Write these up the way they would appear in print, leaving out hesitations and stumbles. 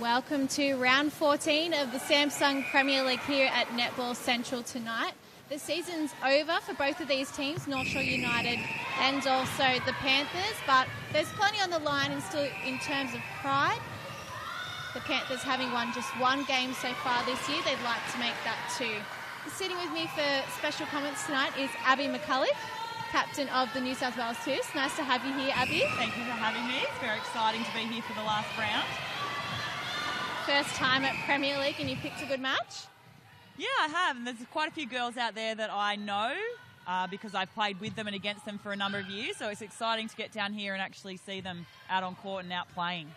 Welcome to round 14 of the Samsung Premier League here at Netball Central tonight. The season's over for both of these teams, North Shore United and also the Panthers, but there's plenty on the line in terms of pride. The Panthers having won just one game so far this year, they'd like to make that two. Sitting with me for special comments tonight is Abby McCullough, captain of the New South Wales Twos. Nice to have you here, Abby. Thank you for having me. It's very exciting to be here for the last round. First time at Premier League and you picked a good match? Yeah, I have. And there's quite a few girls out there that I know because I've played with them and against them for a number of years. So it's exciting to get down here and actually see them out on court and out playing.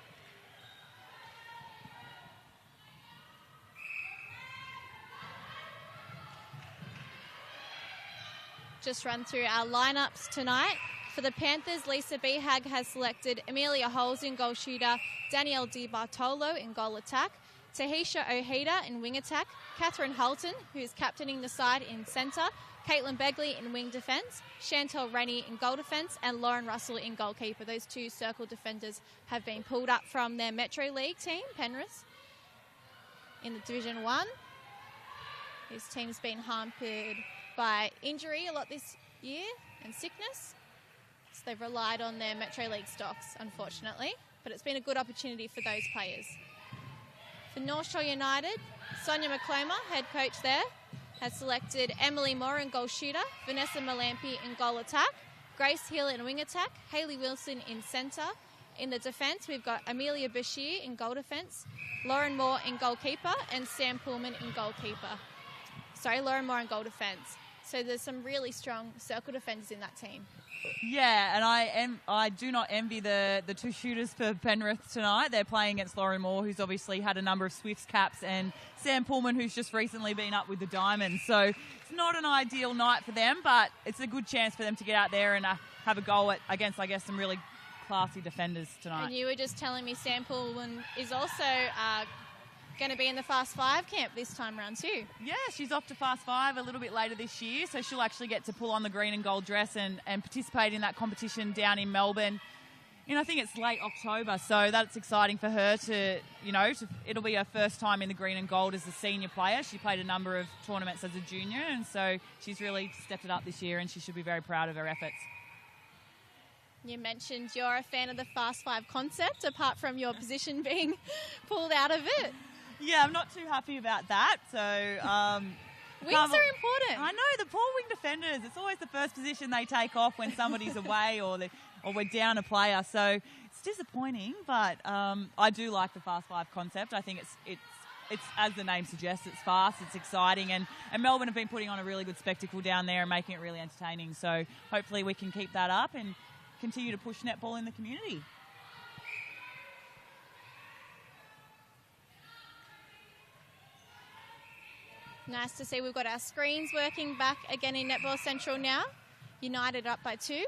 Just run through our lineups tonight. For the Panthers, Lisa Behag has selected Amelia Holes in goal shooter, Danielle Di Bartolo in goal attack, Tahisha Ojeda in wing attack, Catherine Hulton, who's captaining the side, in centre, Caitlin Begley in wing defence, Chantal Rennie in goal defence, and Lauren Russell in goalkeeper. Those two circle defenders have been pulled up from their Metro League team, Penrith, in the Division 1. This team's been hampered by injury a lot this year and sickness. So they've relied on their Metro League stocks, unfortunately. But it's been a good opportunity for those players. For North Shore United, Sonia McCloma, head coach there, has selected Emily Moore in goal shooter, Vanessa Malampi in goal attack, Grace Hill in wing attack, Hayley Wilson in centre. In the defence, we've got Amelia Bashir in goal defence, Lauren Moore in goalkeeper, and Sam Pullman in goalkeeper. Lauren Moore in goal defence. So there's some really strong circle defenders in that team. Yeah, and I do not envy the two shooters for Penrith tonight. They're playing against Lauren Moore, who's obviously had a number of Swifts caps, and Sam Pullman, who's just recently been up with the Diamonds. So it's not an ideal night for them, but it's a good chance for them to get out there and have a goal against, I guess, some really classy defenders tonight. And you were just telling me Sam Pullman is also going to be in the Fast Five camp this time around too. Yeah, she's off to Fast Five a little bit later this year, so she'll actually get to pull on the green and gold dress and participate in that competition down in Melbourne. I think it's late October, so that's exciting for her it'll be her first time in the green and gold as a senior player. She played a number of tournaments as a junior, and so she's really stepped it up this year, and she should be very proud of her efforts. You mentioned you're a fan of the Fast Five concept, apart from your position being pulled out of it. Yeah, I'm not too happy about that. So wings are important. I know, the poor wing defenders. It's always the first position they take off when somebody's away or we're down a player. So it's disappointing, but I do like the Fast Five concept. I think it's as the name suggests, it's fast, it's exciting, and Melbourne have been putting on a really good spectacle down there and making it really entertaining. So hopefully we can keep that up and continue to push netball in the community. Nice to see we've got our screens working back again in Netball Central now. United up by 2.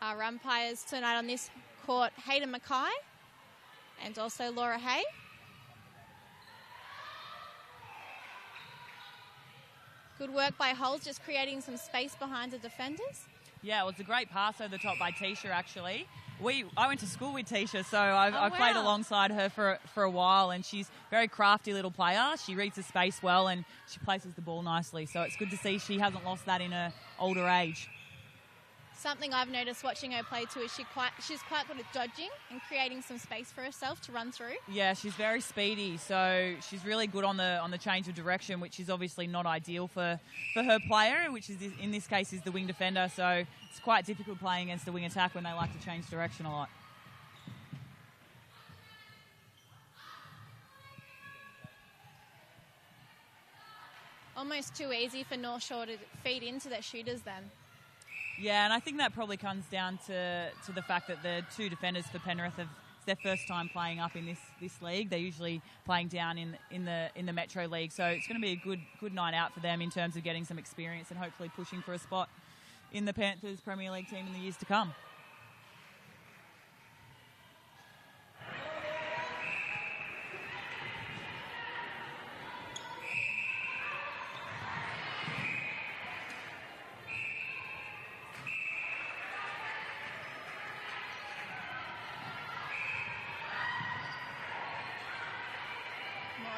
Our umpires tonight on this court, Hayden Mackay and also Laura Hay. Good work by Holes, just creating some space behind the defenders. Yeah, well, it's a great pass over the top by Tisha, actually. I went to school with Tisha, so I've played alongside her for a while, and she's a very crafty little player. She reads the space well, and she places the ball nicely. So it's good to see she hasn't lost that in her older age. Something I've noticed watching her play too is she's quite good at dodging and creating some space for herself to run through. Yeah, she's very speedy, so she's really good on the change of direction, which is obviously not ideal for her player, which is in this case is the wing defender. So it's quite difficult playing against the wing attack when they like to change direction a lot. Almost too easy for North Shore to feed into their shooters then. Yeah, and I think that probably comes down to the fact that the two defenders for Penrith it's their first time playing up in this league. They're usually playing down in the Metro League, so it's going to be a good night out for them in terms of getting some experience and hopefully pushing for a spot in the Panthers Premier League team in the years to come.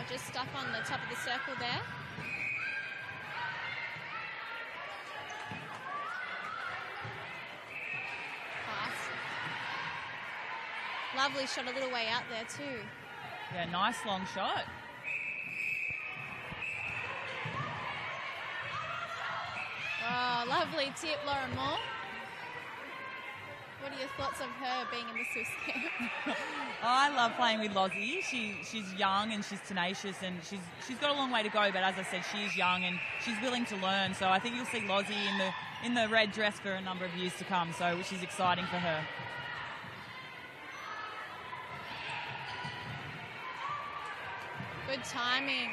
Oh, just stuck on the top of the circle there. Pass. Lovely shot a little way out there too. Yeah, nice long shot. Oh, lovely tip, Lauren Moore. What are your thoughts of her being in the Swiss camp? I love playing with Lozzie. She's young and she's tenacious and she's got a long way to go. But as I said, she is young and she's willing to learn. So I think you'll see Lozzie in the red dress for a number of years to come. So which is exciting for her. Good timing.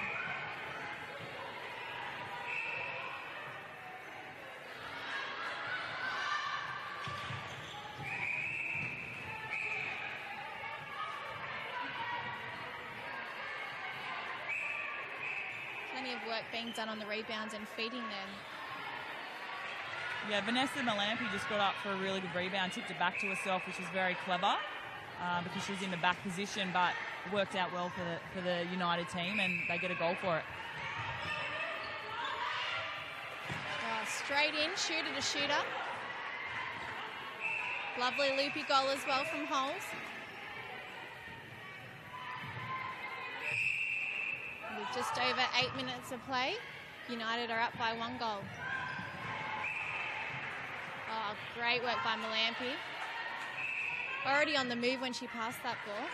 Plenty of work being done on the rebounds and feeding them. Yeah, Vanessa Malampy just got up for a really good rebound, tipped it back to herself, which was very clever because she was in the back position, but it worked out well for the United team and they get a goal for it. Oh, straight in, shooter to shooter. Lovely loopy goal as well from Holes. With just over 8 minutes of play, United are up by 1 goal. Oh, great work by Malampy. Already on the move when she passed that ball.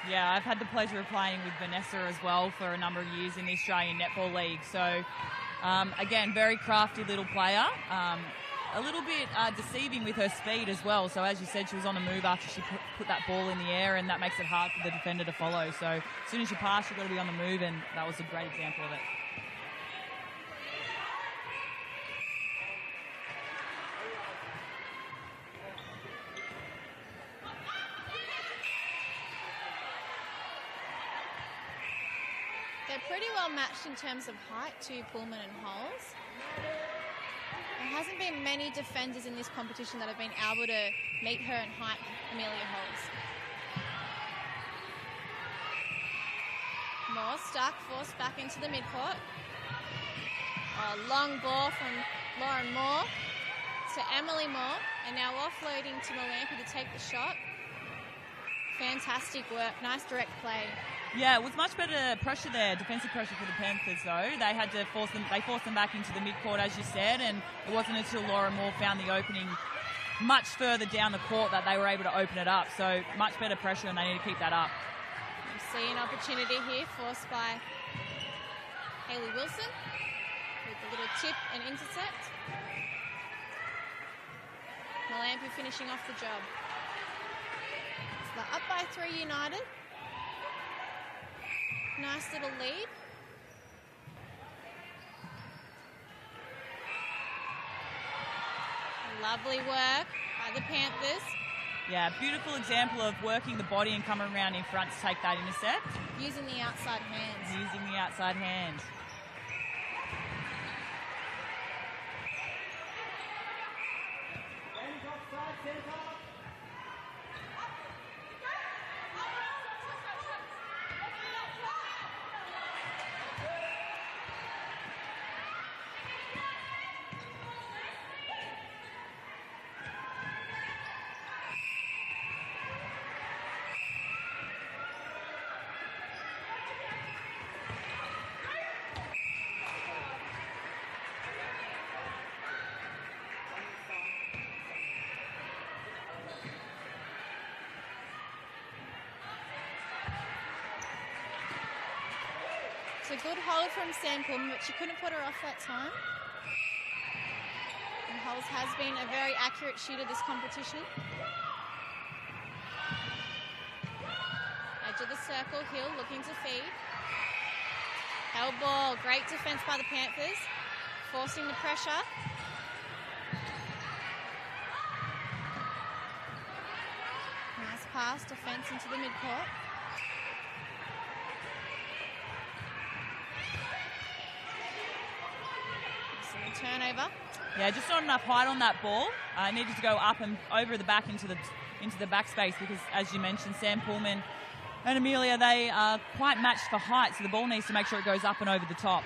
Yeah, I've had the pleasure of playing with Vanessa as well for a number of years in the Australian Netball League. So, again, very crafty little player. A little bit deceiving with her speed as well. So, as you said, she was on the move after she put that ball in the air, and that makes it hard for the defender to follow. So, as soon as you pass, you've got to be on the move, and that was a great example of it. They're pretty well matched in terms of height to Pullman and Holes. There hasn't been many defenders in this competition that have been able to meet her in height, Amelia Holes. Moore stuck, forced back into the midcourt. Oh, long ball from Lauren Moore to Emily Moore, and now offloading to Malampy to take the shot. Fantastic work, nice direct play. Yeah, it was much better pressure there, defensive pressure for the Panthers though. They had to forced them back into the midcourt, as you said, and it wasn't until Laura Moore found the opening much further down the court that they were able to open it up. So much better pressure, and they need to keep that up. You see an opportunity here forced by Hayley Wilson with a little tip and intercept. Malampy finishing off the job. So they're up by 3 United. Nice little lead. Lovely work by the Panthers. Yeah, beautiful example of working the body and coming around in front to take that intercept. Using the outside hands. Using the outside hands. It's a good hold from Sam Pullman, but she couldn't put her off that time. And Holes has been a very accurate shooter this competition. Edge of the circle, Hill looking to feed. Held ball, great defense by the Panthers, forcing the pressure. Nice pass, defense into the midcourt. Turnover. Yeah, just not enough height on that ball. Needed to go up and over the back into the backspace because, as you mentioned, Sam Pullman And Amelia, they are quite matched for height, so the ball needs to make sure it goes up and over the top.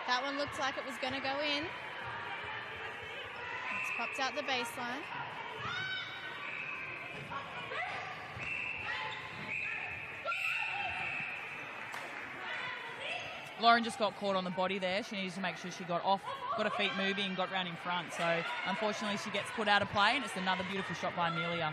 That one looked like it was going to go in. It's popped out the baseline. Lauren just got caught on the body there. She needs to make sure she got off, got her feet moving, got round in front. So unfortunately she gets put out of play, and it's another beautiful shot by Amelia.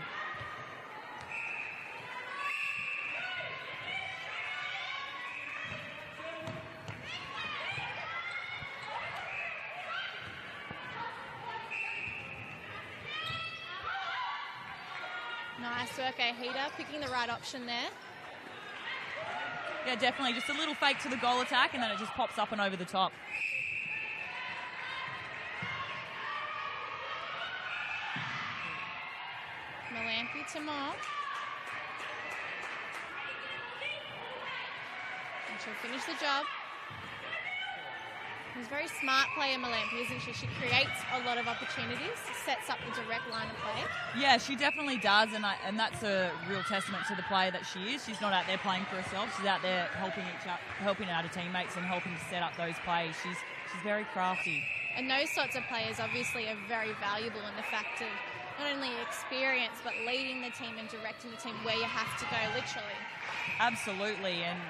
Nice work, Ahida, picking the right option there. Yeah, definitely. Just a little fake to the goal attack, and then it just pops up and over the top. Malampy to Moore. And she'll finish the job. She's a very smart player, Malampy, isn't she? She creates a lot of opportunities, sets up the direct line of play. Yeah, she definitely does, and that's a real testament to the player that she is. She's not out there playing for herself. She's out there helping out her teammates and helping to set up those plays. She's very crafty. And those sorts of players obviously are very valuable in the fact of not only experience, but leading the team and directing the team where you have to go, literally. Absolutely, and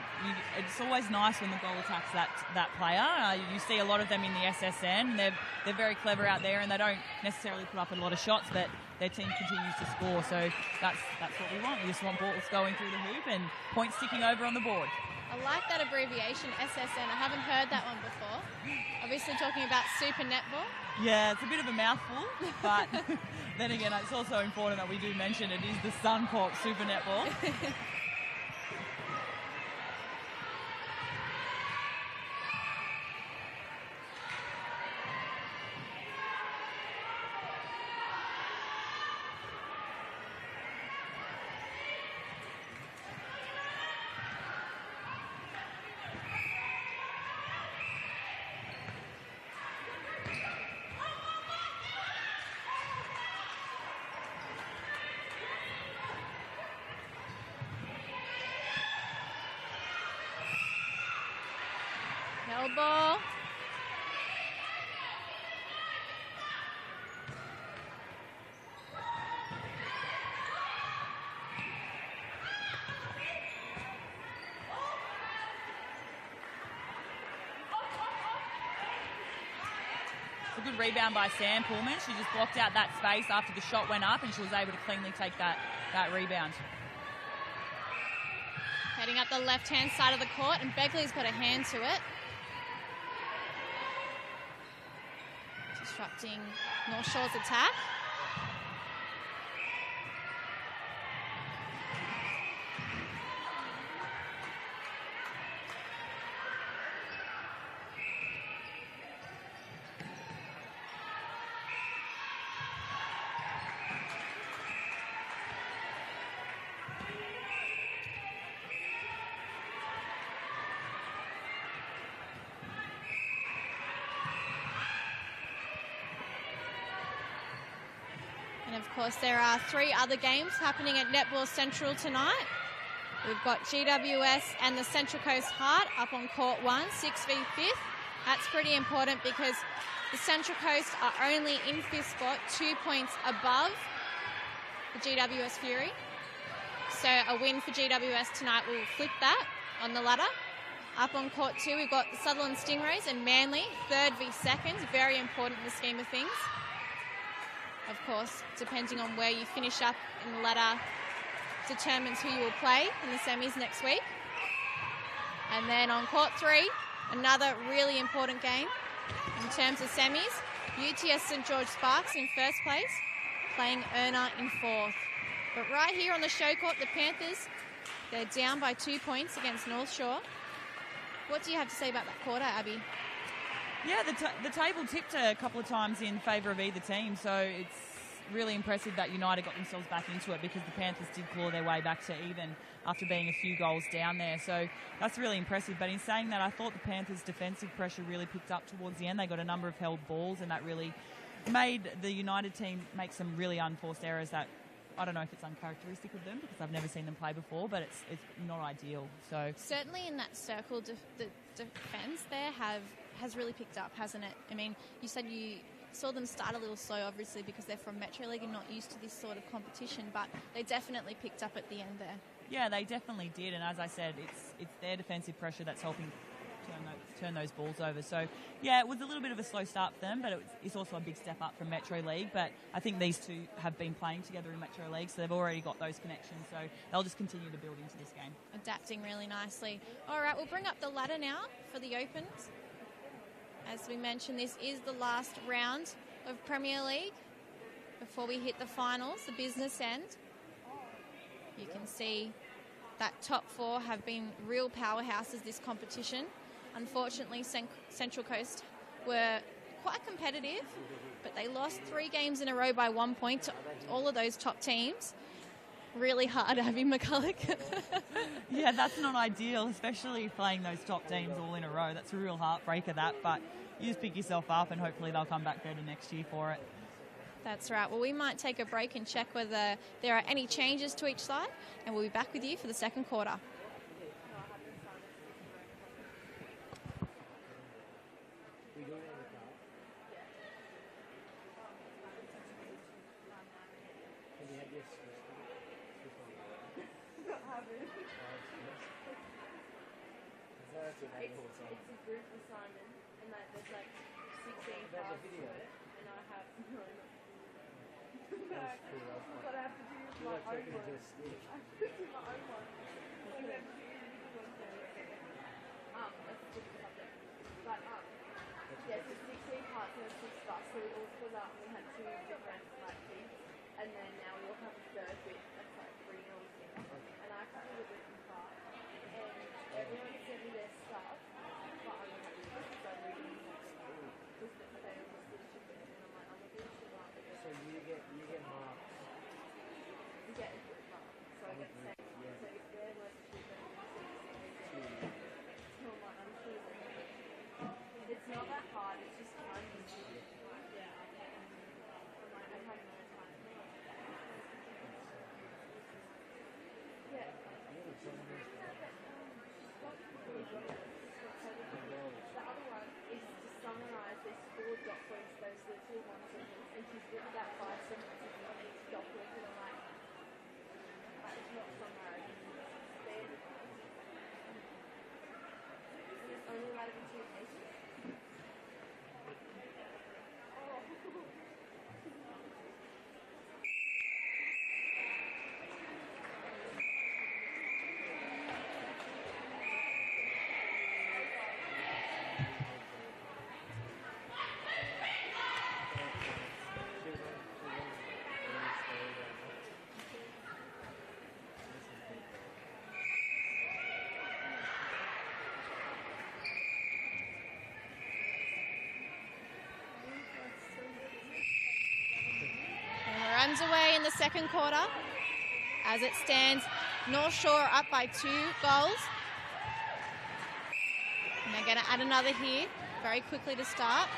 it's always nice when the goal attacks that player. You see a lot of them in the SSN. They're very clever out there, and they don't necessarily put up a lot of shots, but their team continues to score. So that's what we want. We just want balls going through the hoop and points ticking over on the board. I like that abbreviation, SSN. I haven't heard that one before. Obviously talking about Super Netball. Yeah, it's a bit of a mouthful, but then again, it's also important that we do mention it is the Suncorp Super Netball. Ball. It's a good rebound by Sam Pullman. She just blocked out that space after the shot went up, and she was able to cleanly take that rebound. Heading up the left-hand side of the court, and Begley's got a hand to it. Disrupting North Shore's attack. And of course, there are 3 other games happening at Netball Central tonight. We've got GWS and the Central Coast Heart up on court 1, 6 v 5th. That's pretty important because the Central Coast are only in 5th spot, 2 points above the GWS Fury. So a win for GWS tonight will flip that on the ladder. Up on court 2, we've got the Sutherland Stingrays and Manly, 3rd v 2nd, very important in the scheme of things. Of course, depending on where you finish up in the ladder determines who you will play in the semis next week. And then on court 3, another really important game in terms of semis. UTS St George Sparks in 1st place, playing Erna in 4th. But right here on the show court, the Panthers They're down by 2 points against North Shore. What do you have to say about that quarter, Abby? Yeah, the table tipped a couple of times in favour of either team, so it's really impressive that United got themselves back into it, because the Panthers did claw their way back to even after being a few goals down there. So that's really impressive. But in saying that, I thought the Panthers' defensive pressure really picked up towards the end. They got a number of held balls, and that really made the United team make some really unforced errors that, I don't know if it's uncharacteristic of them, because I've never seen them play before, but it's not ideal. So certainly in that circle, the defence there has really picked up, hasn't it? I mean, you said you saw them start a little slow, obviously, because they're from Metro League and not used to this sort of competition, but they definitely picked up at the end there. Yeah, they definitely did, and as I said, it's their defensive pressure that's helping turn those balls over. So, yeah, it was a little bit of a slow start for them, but it's also a big step up from Metro League. But I think these two have been playing together in Metro League, so they've already got those connections, so they'll just continue to build into this game. Adapting really nicely. All right, we'll bring up the ladder now for the Opens. As we mentioned, this is the last round of Premier League before we hit the finals, the business end. You can see that top four have been real powerhouses this competition. Unfortunately, Central Coast were quite competitive, but they lost 3 games in a row by 1 point to all of those top teams. Really hard, Abby McCulloch. Yeah, that's not ideal, especially playing those top teams all in a row. That's a real heartbreaker, that, but you just pick yourself up and hopefully they'll come back better next year for it. That's right. Well, we might take a break and check whether there are any changes to each side, and we'll be back with you for the second quarter. It's a group assignment, and there's like 16 parts to it, and I have what I have to do is my own one. I have to do my own one. That's a different subject. But yeah, so 16 parts and 6 bus, so we all split up. We had 2 different sheets, and then now we all have a third bit that's like 3 nils in. And I can't do the written part, and everyone sent me their stuff. So you get marks. You get a good mark. So I get the same. Yeah. So if they're worth 2, then I'm sure it's not that hard. It's just time consuming. Yeah. I'm having no time. Yeah. The other one is to summarise. There's 4 dot points, those little ones, and she's written about 5 sentences on each dot point, and I'm like, it's not summarised. It's only allowed to be 2 pages. Underway in the second quarter. As it stands, North Shore up by 2 goals. And they're going to add another here very quickly to start.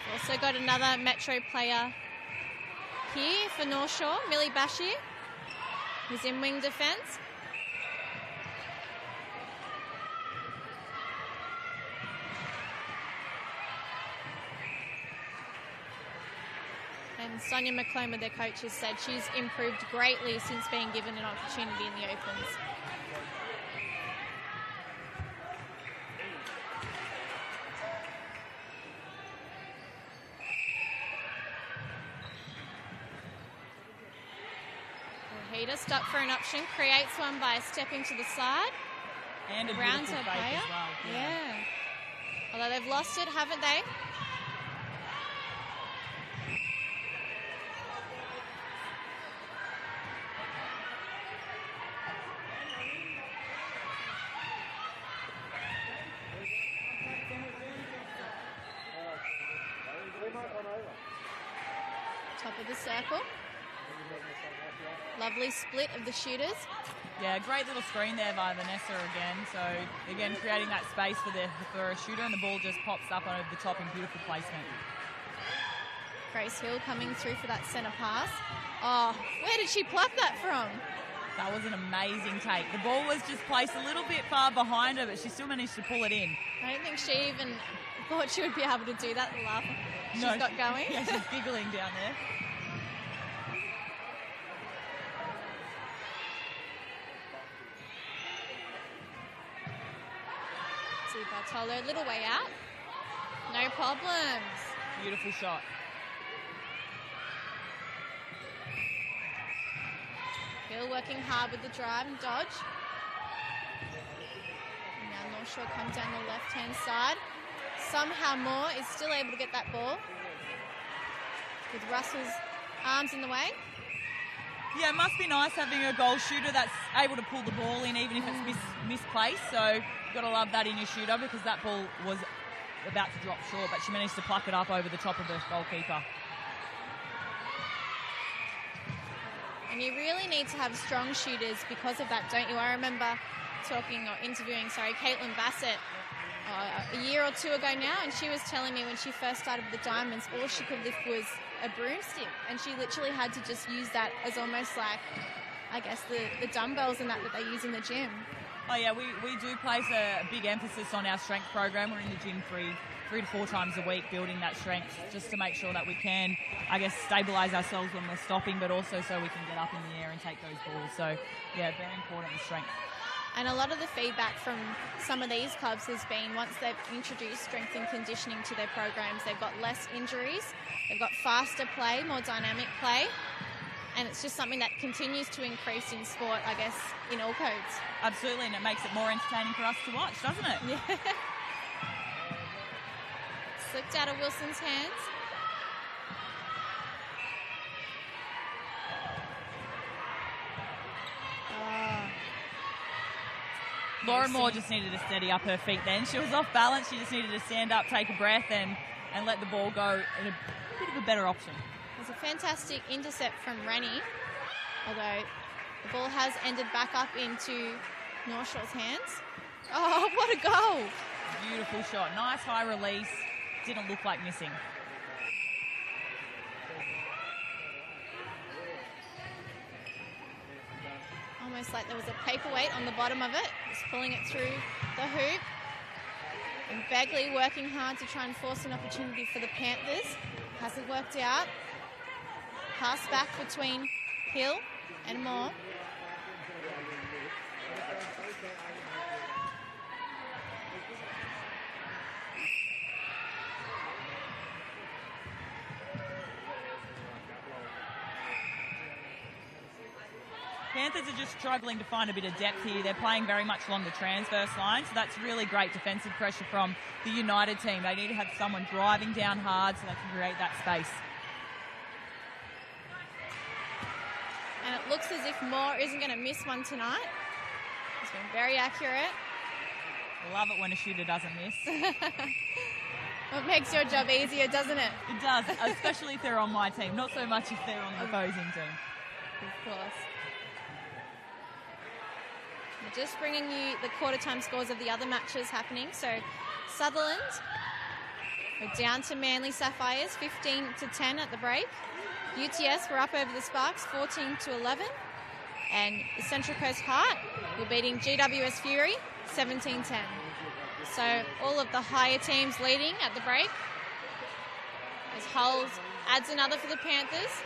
We've also got another Metro player here for North Shore, Millie Bashir, who's in wing defence. And Sonia McClellan, their coach, has said she's improved greatly since being given an opportunity in the Opens. Ojeda stuck for an option, creates one by stepping to the side. And a rounds beautiful her fake player. as well. Yeah. Although they've lost it, haven't they? Top of the circle. Lovely split of the shooters. Yeah, great little screen there by Vanessa again. So, again, creating that space for a shooter, and the ball just pops up over the top in beautiful placement. Grace Hill coming through for that centre pass. Oh, where did she pluck that from? That was an amazing take. The ball was just placed a little bit far behind her, but she still managed to pull it in. I don't think she even thought she would be able to do that, the laugh she's got going. Yeah, she's giggling down there. See Bartolo, little way out. No problems. Beautiful shot. Hill working hard with the drive and dodge. And now North Shore comes down the left-hand side. Somehow Moore is still able to get that ball with Russell's arms in the way. Yeah, it must be nice having a goal shooter that's able to pull the ball in even if it's misplaced. So you've got to love that in your shooter, because that ball was about to drop short, but she managed to pluck it up over the top of the goalkeeper. And you really need to have strong shooters because of that, don't you? I remember interviewing Caitlin Bassett a year or two ago now, and she was telling me when she first started with the Diamonds, all she could lift was a broomstick, and she literally had to just use that as almost like, I guess, the dumbbells and that they use in the gym. Oh yeah, we do place a big emphasis on our strength program. We're in the gym three to four times a week, building that strength just to make sure that we can, I guess, stabilise ourselves when we're stopping, but also so we can get up in the air and take those balls. So yeah, very important, the strength. And a lot of the feedback from some of these clubs has been, once they've introduced strength and conditioning to their programs, they've got less injuries, they've got faster play, more dynamic play, and it's just something that continues to increase in sport, I guess, in all codes. Absolutely, and it makes it more entertaining for us to watch, doesn't it? Yeah. Slipped out of Wilson's hands. Lauren Moore just needed to steady up her feet then. She was off balance. She just needed to stand up, take a breath, and let the ball go in a bit of a better option. It was a fantastic intercept from Rennie, although the ball has ended back up into North Shore's hands. Oh, what a goal! Beautiful shot. Nice high release. Didn't look like missing. Almost like there was a paperweight on the bottom of it. Just pulling it through the hoop. And Begley working hard to try and force an opportunity for the Panthers. Hasn't worked out. Pass back between Hill and Moore. Panthers are just struggling to find a bit of depth here. They're playing very much along the transverse line, so that's really great defensive pressure from the United team. They need to have someone driving down hard so they can create that space. And it looks as if Moore isn't going to miss one tonight. He's been very accurate. I love it when a shooter doesn't miss. It makes your job easier, doesn't it? It does, especially if they're on my team. Not so much if they're on the opposing team. Of course. We're just bringing you the quarter-time scores of the other matches happening. So Sutherland, we're down to Manly Sapphires, 15-10 at the break. UTS, we're up over the Sparks, 14-11. And the Central Coast Heart, we're beating GWS Fury, 17-10. So all of the higher teams leading at the break. As Hulls adds another for the Panthers.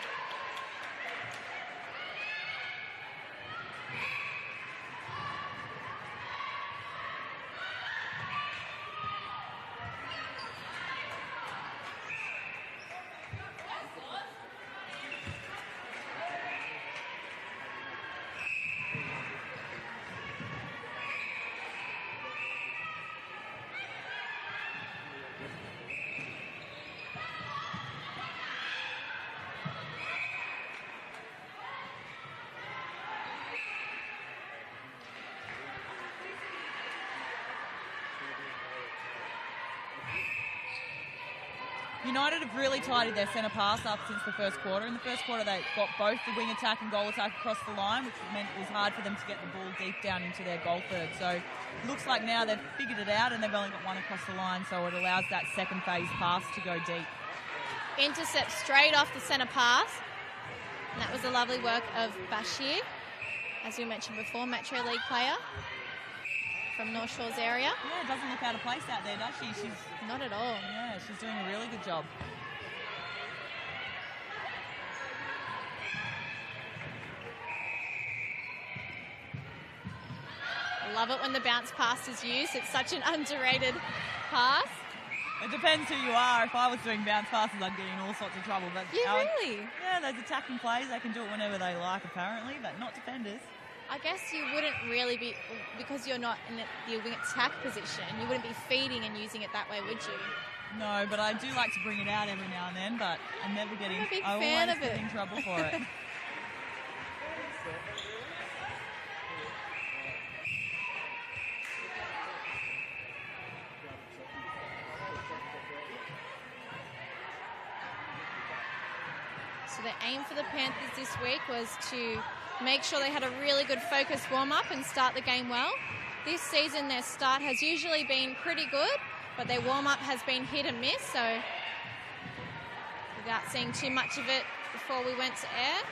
United have really tidied their centre pass up since the first quarter. In the first quarter, they got both the wing attack and goal attack across the line, which meant it was hard for them to get the ball deep down into their goal third. So it looks like now they've figured it out and they've only got one across the line, so it allows that second phase pass to go deep. Intercept straight off the centre pass. And that was the lovely work of Bashir, as we mentioned before, Metro League player from North Shores area. Yeah, doesn't look out of place out there, does she? She's not at all. Yeah, she's doing a really good job. I love it when the bounce pass is used. It's such an underrated pass. It depends who you are. If I was doing bounce passes, I'd get in all sorts of trouble. But really? Yeah, those attacking players, they can do it whenever they like, apparently, but not defenders. I guess you wouldn't really be, because you're not in the wing attack position, you wouldn't be feeding and using it that way, would you? No, but I do like to bring it out every now and then, but I'm never getting, I'm a big I fan always of get it. in trouble for it. So the aim for the Panthers this week was to make sure they had a really good focused warm-up and start the game well. This season their start has usually been pretty good, but their warm-up has been hit and miss, so without seeing too much of it before we went to air,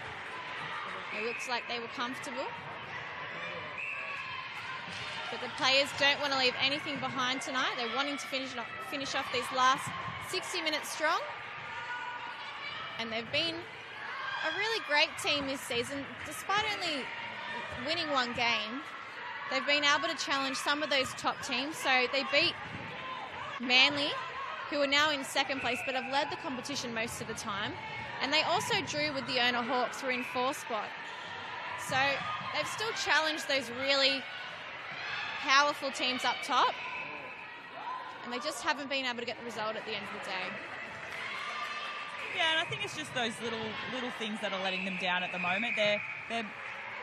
it looks like they were comfortable. But the players don't want to leave anything behind tonight. They're wanting to finish off these last 60 minutes strong. And they've been a really great team this season. Despite only winning one game, they've been able to challenge some of those top teams. So they beat Manly, who are now in second place, but have led the competition most of the time. And they also drew with the Owner Hawks, who are in fourth spot. So they've still challenged those really powerful teams up top. And they just haven't been able to get the result at the end of the day. Yeah, and I think it's just those little things that are letting them down at the moment. They're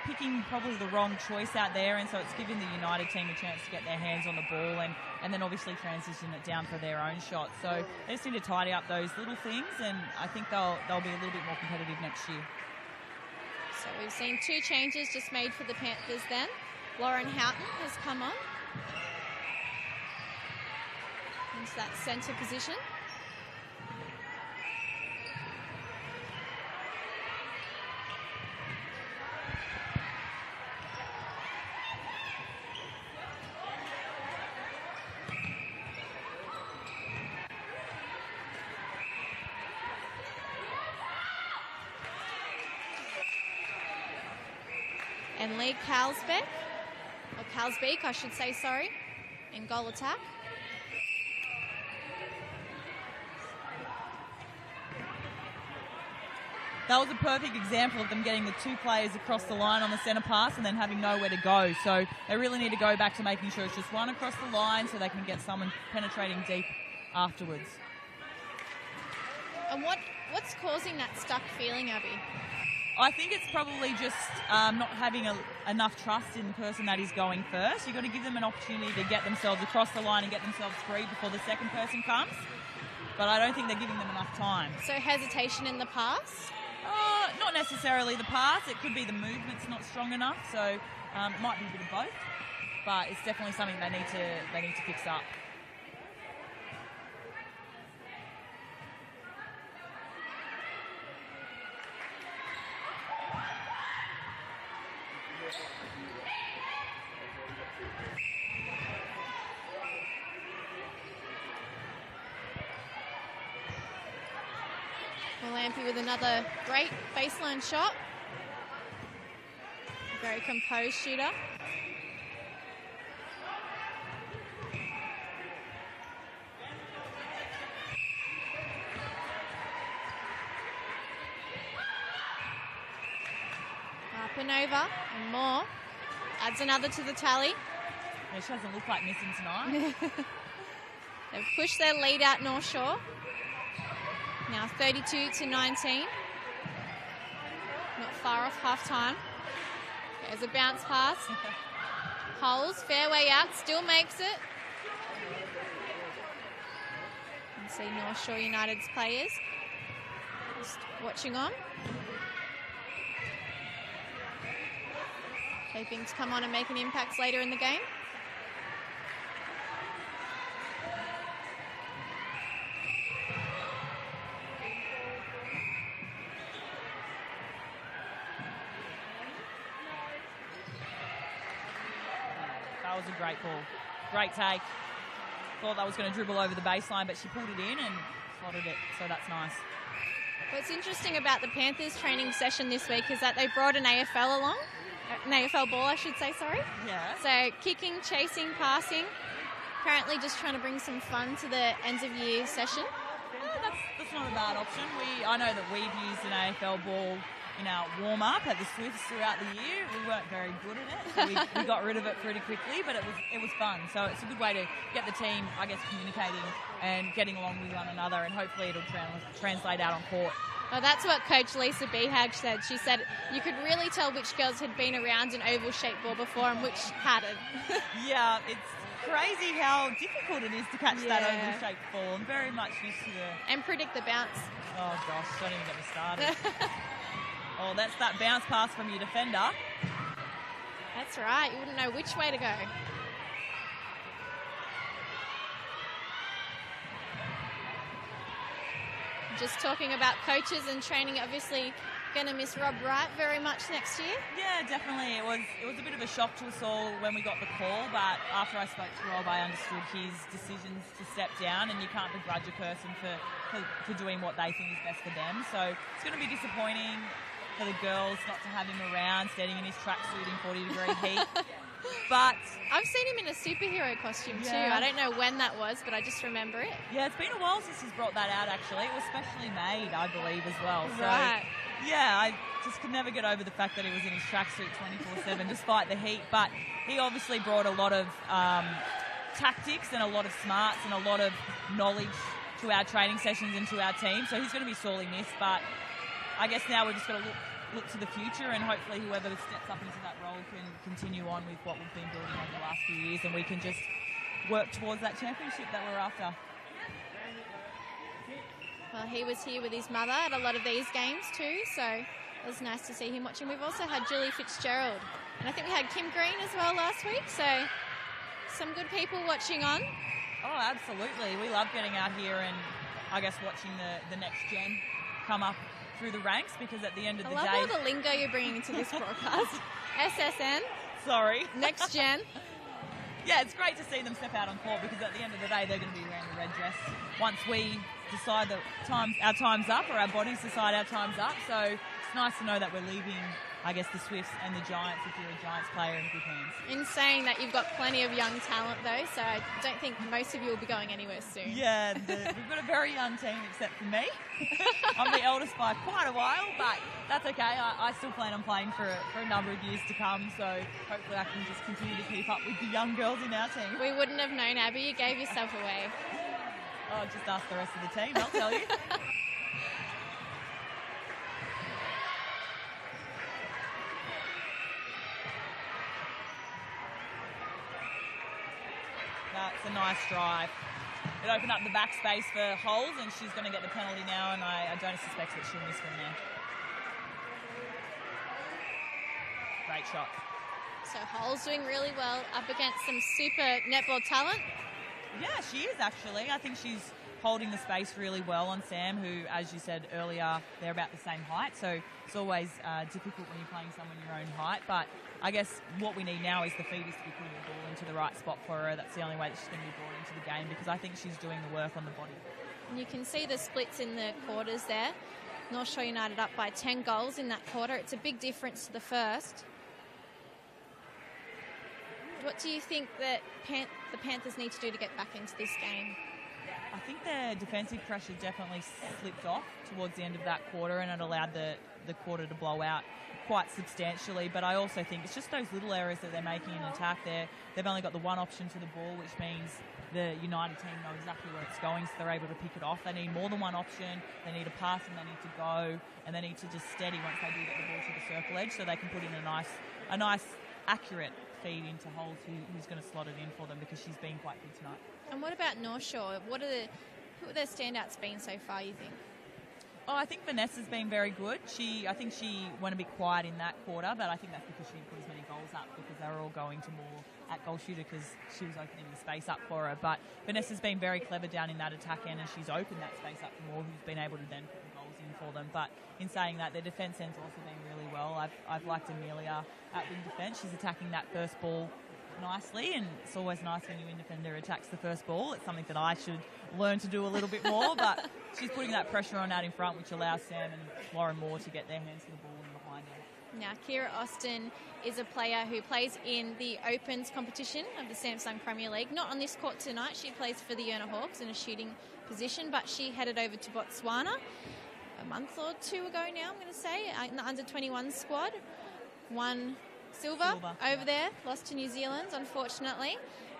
picking probably the wrong choice out there, and so it's giving the United team a chance to get their hands on the ball and then obviously transition it down for their own shot. So they just need to tidy up those little things, and I think they'll be a little bit more competitive next year. So we've seen two changes just made for the Panthers then. Lauren Houghton has come on into that centre position. And Lee Kalsbeck, or Kalsbeek, I should say, sorry, in goal attack. That was a perfect example of them getting the two players across the line on the centre pass and then having nowhere to go. So they really need to go back to making sure it's just one across the line so they can get someone penetrating deep afterwards. And what's causing that stuck feeling, Abby? I think it's probably just not having enough trust in the person that is going first. You've got to give them an opportunity to get themselves across the line and get themselves free before the second person comes. But I don't think they're giving them enough time. So hesitation in the pass? Not necessarily the pass. It could be the movement's not strong enough. So it might be a bit of both. But it's definitely something they need to fix up. Malampy with another great baseline shot. Very composed shooter. Up and over and more. Adds another to the tally. Yeah, she doesn't look like missing tonight. They've pushed their lead out North Shore. Now 32-19. Not far off half-time. There's a bounce pass. Holes, fairway out, still makes it. can see North Shore United's players just watching on. Hoping to come on and make an impact later in the game. That was a great ball. Great take. Thought that was going to dribble over the baseline, but she pulled it in and slotted it, so that's nice. What's interesting about the Panthers training session this week is that they brought an AFL along. An AFL ball, I should say, sorry. Yeah. So kicking, chasing, passing. Apparently just trying to bring some fun to the end of year session. Yeah, that's not a bad option. I know that we've used an AFL ball in our warm-up at the Swifts throughout the year. We weren't very good at it, so we got rid of it pretty quickly, but it was fun. So it's a good way to get the team, I guess, communicating and getting along with one another, and hopefully it'll translate out on court. Well, that's what Coach Lisa Behag said. She said you could really tell which girls had been around an oval-shaped ball before and which hadn't. Yeah, it's crazy how difficult it is to catch that oval-shaped ball. I'm very much used to And predict the bounce. Oh, gosh, don't even get me started. Oh, that's that bounce pass from your defender. That's right. You wouldn't know which way to go. Just talking about coaches and training, obviously going to miss Rob Wright very much next year. Yeah, definitely. It was a bit of a shock to us all when we got the call, but after I spoke to Rob, I understood his decisions to step down, and you can't begrudge a person for doing what they think is best for them. So it's going to be disappointing for the girls not to have him around, standing in his tracksuit in 40-degree heat. But I've seen him in a superhero costume too. I don't know when that was, but I just remember it. Yeah, it's been a while since he's brought that out, actually. It was specially made, I believe, as well. Right. So, yeah, I just could never get over the fact that he was in his tracksuit 24/7 despite the heat. But he obviously brought a lot of tactics and a lot of smarts and a lot of knowledge to our training sessions and to our team. So he's going to be sorely missed. But I guess now we're just going to look to the future, and hopefully whoever steps up into that role can continue on with what we've been building over the last few years, and we can just work towards that championship that we're after. Well, he was here with his mother at a lot of these games too, so it was nice to see him watching. We've also had Julie Fitzgerald, and I think we had Kim Green as well last week, so some good people watching on. Oh, absolutely. We love getting out here and, I guess, watching the next gen come up through the ranks, because at the end of the day... I love all the lingo you're bringing into this broadcast. SSN. Sorry. Next gen. Yeah, it's great to see them step out on court, because at the end of the day, they're going to be wearing the red dress once we decide that our time's up, or our bodies decide our time's up. So it's nice to know that we're leaving, I guess, the Swifts and the Giants, if you're a Giants player, in good hands. In saying that, you've got plenty of young talent, though, so I don't think most of you will be going anywhere soon. Yeah, we've got a very young team, except for me. I'm the eldest by quite a while, but that's okay. I still plan on playing for a number of years to come, so hopefully I can just continue to keep up with the young girls in our team. We wouldn't have known, Abby. You gave yourself away. Oh, just ask the rest of the team, I'll tell you. That's a nice drive. It opened up the back space for Holes, and she's going to get the penalty now, and I don't suspect that she'll miss from there. Great shot. So Holes doing really well up against some super netball talent. Yeah, she is actually. I think she's holding the space really well on Sam, who, as you said earlier, they're about the same height. So it's always difficult when you're playing someone your own height. But I guess what we need now is the feeders to be putting the ball into the right spot for her. That's the only way that she's going to be brought into the game, because I think she's doing the work on the body. And you can see the splits in the quarters there. North Shore United up by 10 goals in that quarter. It's a big difference to the first. What do you think that the Panthers need to do to get back into this game? I think their defensive pressure definitely slipped off towards the end of that quarter, and it allowed the quarter to blow out quite substantially. But I also think it's just those little errors that they're making in attack there. They've only got the one option to the ball, which means the United team know exactly where it's going, so they're able to pick it off. They need more than one option. They need to pass, and they need to go, and they need to just steady once they do get the ball to the circle edge, so they can put in a nice accurate feed into Holes, who's going to slot it in for them, because she's been quite good tonight. And what about North Shore? What are Who have their standouts been so far, you think? Oh, I think Vanessa's been very good. I think she went a bit quiet in that quarter, but I think that's because she didn't put as many goals up because they were all going to more at goal shooter because she was opening the space up for her. But Vanessa's been very clever down in that attack end, and she's opened that space up for more, who's been able to then put the goals in for them. But in saying that, their defence end's also been really well. I've liked Amelia at wing defence. She's attacking that first ball nicely, and it's always nice when your wing defender attacks the first ball. It's something that I should learn to do a little bit more, but she's putting that pressure on out in front, which allows Sam and Lauren Moore to get their hands to the ball and behind her. Now, Kira Austin is a player who plays in the Opens competition of the Samsung Premier League. Not on this court tonight. She plays for the Urner Hawks in a shooting position, but she headed over to Botswana a month or two ago now, I'm going to say, in the under-21 squad. Won silver over there, lost to New Zealand, unfortunately.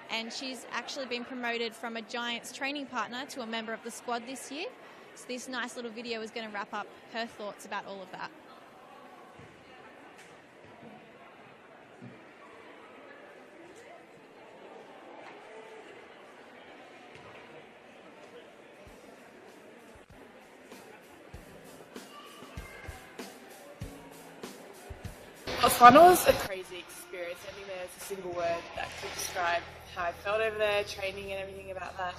And she's actually been promoted from a Giants training partner to a member of the squad this year. So this nice little video is going to wrap up her thoughts about all of that. Botswana was a crazy experience. I think there's a single word that could describe how I felt over there, training and everything about that.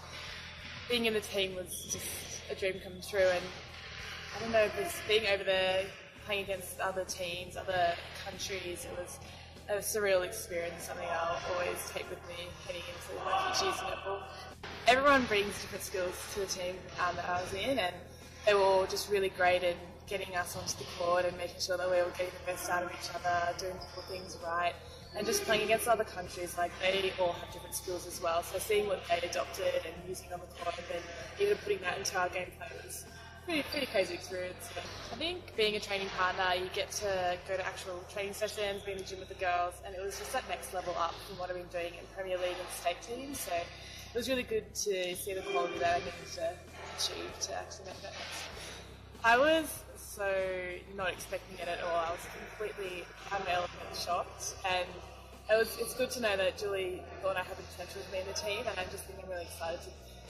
Being in the team was just a dream come true, and I don't know, just being over there, playing against other teams, other countries, it was a surreal experience, something I'll always take with me heading into my future years in netball. Everyone brings different skills to the team that I was in, and they were all just really great in getting us onto the court and making sure that we were getting the best out of each other, doing things right, and just playing against other countries. Like, they all have different skills as well, so seeing what they adopted and using on the court and then even putting that into our gameplay was a pretty crazy experience. I think being a training partner, you get to go to actual training sessions, be in the gym with the girls, and it was just that next level up from what I've been doing in Premier League and state teams. So it was really good to see the quality that I needed to achieve to actually make that next. I was so not expecting it at all. I was completely out of my element, shocked, and it's good to know that Julie thought I had the potential to be in the team, and I just think I'm really excited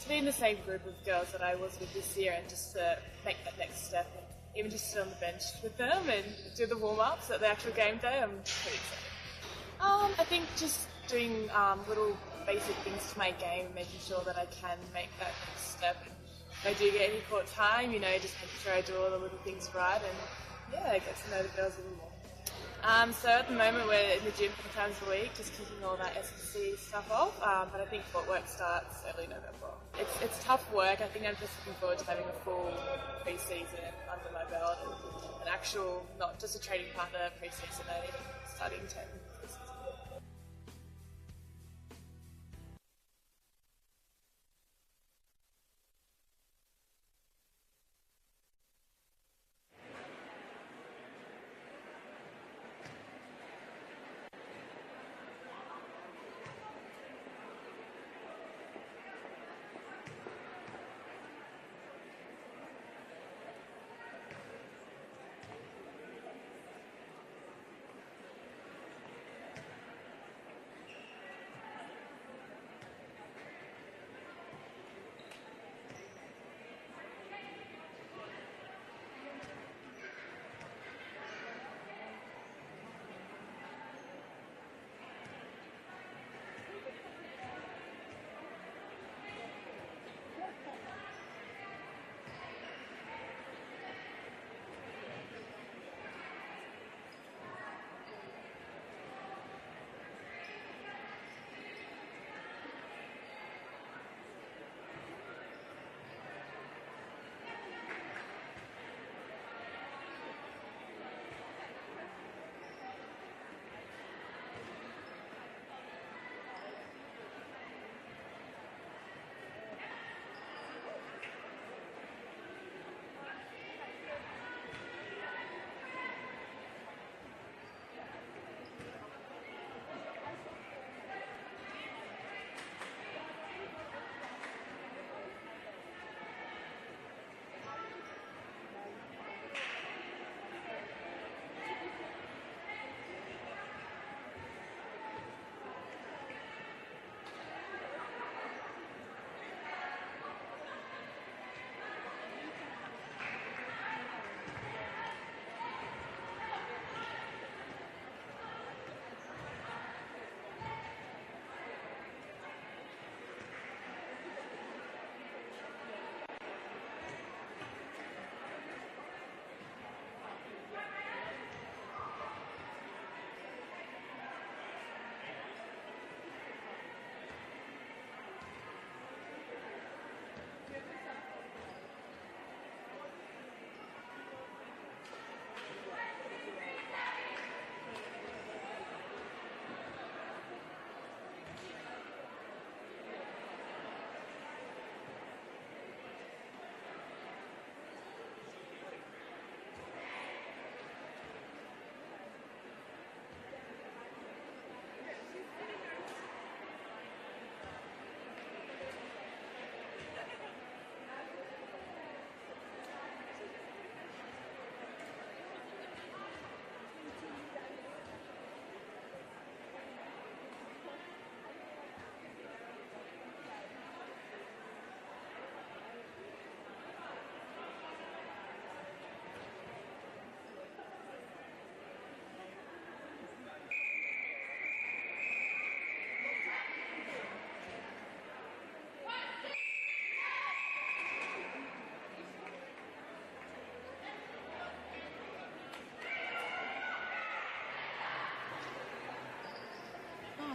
to be in the same group of girls that I was with this year, and just to make that next step, and even just sit on the bench with them and do the warm-ups at the actual game day. I'm pretty excited. I think just doing little basic things to my game, making sure that I can make that next step. If I do get any court time, just making sure I do all the little things right, and get to know the girls a little more. So at the moment we're in the gym 4 times a week, just kicking all that SEC stuff off, but I think footwork starts early November. It's tough work. I think I'm just looking forward to having a full pre-season under my belt, and an actual, not just a training partner pre-season, only starting 10 pre-season.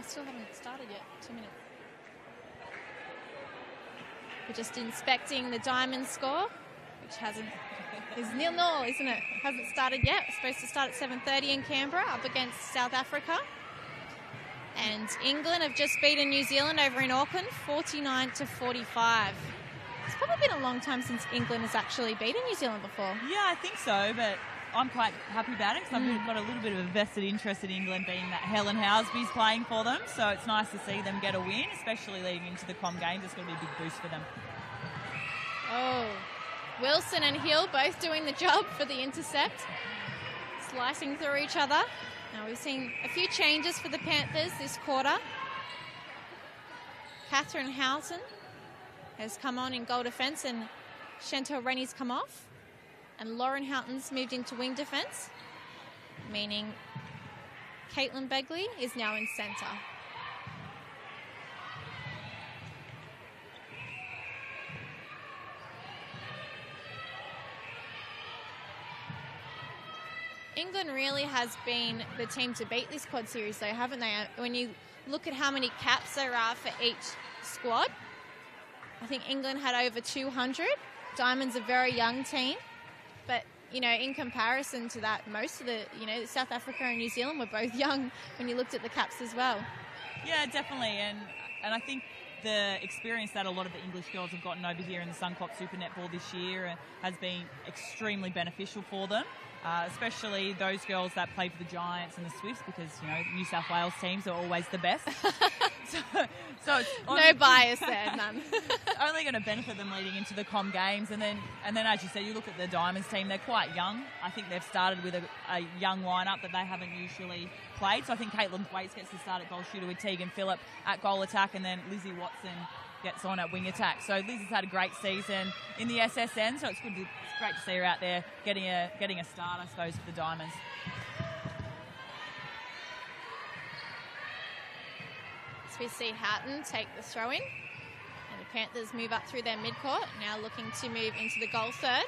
still haven't started yet. 2 minutes. We're just inspecting the Diamond score, which is 0-0, isn't it? Hasn't started yet. It's supposed to start at 7:30 in Canberra, up against South Africa. And England have just beaten New Zealand over in Auckland, 49-45. It's probably been a long time since England has actually beaten New Zealand before. Yeah, I think so, but I'm quite happy about it because I've got a little bit of a vested interest in England, being that Helen Housby's playing for them. So it's nice to see them get a win, especially leading into the Com Games. It's going to be a big boost for them. Oh, Wilson and Hill both doing the job for the intercept, slicing through each other. Now we've seen a few changes for the Panthers this quarter. Catherine Houghton has come on in goal defence and Chantal Rennie's come off. And Lauren Houghton's moved into wing defence, meaning Caitlin Begley is now in centre. England really has been the team to beat this quad series, though, haven't they? When you look at how many caps there are for each squad, I think England had over 200. Diamond's a very young team. But, you know, in comparison to that, most of the, South Africa and New Zealand were both young when you looked at the caps as well. Yeah, definitely. And I think the experience that a lot of the English girls have gotten over here in the Suncorp Super Netball this year has been extremely beneficial for them, especially those girls that played for the Giants and the Swifts because, New South Wales teams are always the best. So it's no bias there, none. Only going to benefit them leading into the Com Games. And then, as you said, you look at the Diamonds team, they're quite young. I think they've started with a young lineup that they haven't usually played. So I think Caitlin Thwaites gets to start at goal shooter with Tegan Phillip at goal attack, and then Lizzie Watson gets on at wing attack. So Lizzie's had a great season in the SSN, so it's great to see her out there getting a start, I suppose, for the Diamonds. So we see Houghton take the throw-in, and the Panthers move up through their midcourt, now looking to move into the goal third.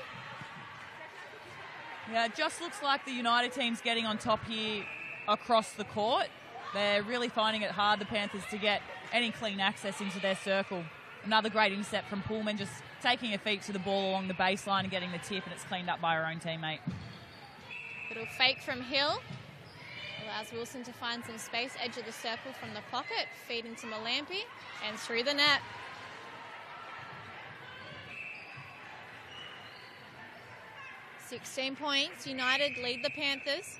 Yeah, it just looks like the United team's getting on top here across the court. They're really finding it hard, the Panthers, to get any clean access into their circle. Another great intercept from Pullman, just taking her feet to the ball along the baseline and getting the tip, and it's cleaned up by her own teammate. Little fake from Hill. Allows Wilson to find some space, edge of the circle from the pocket, feed into Malampy, and through the net. "16 points. United lead the Panthers."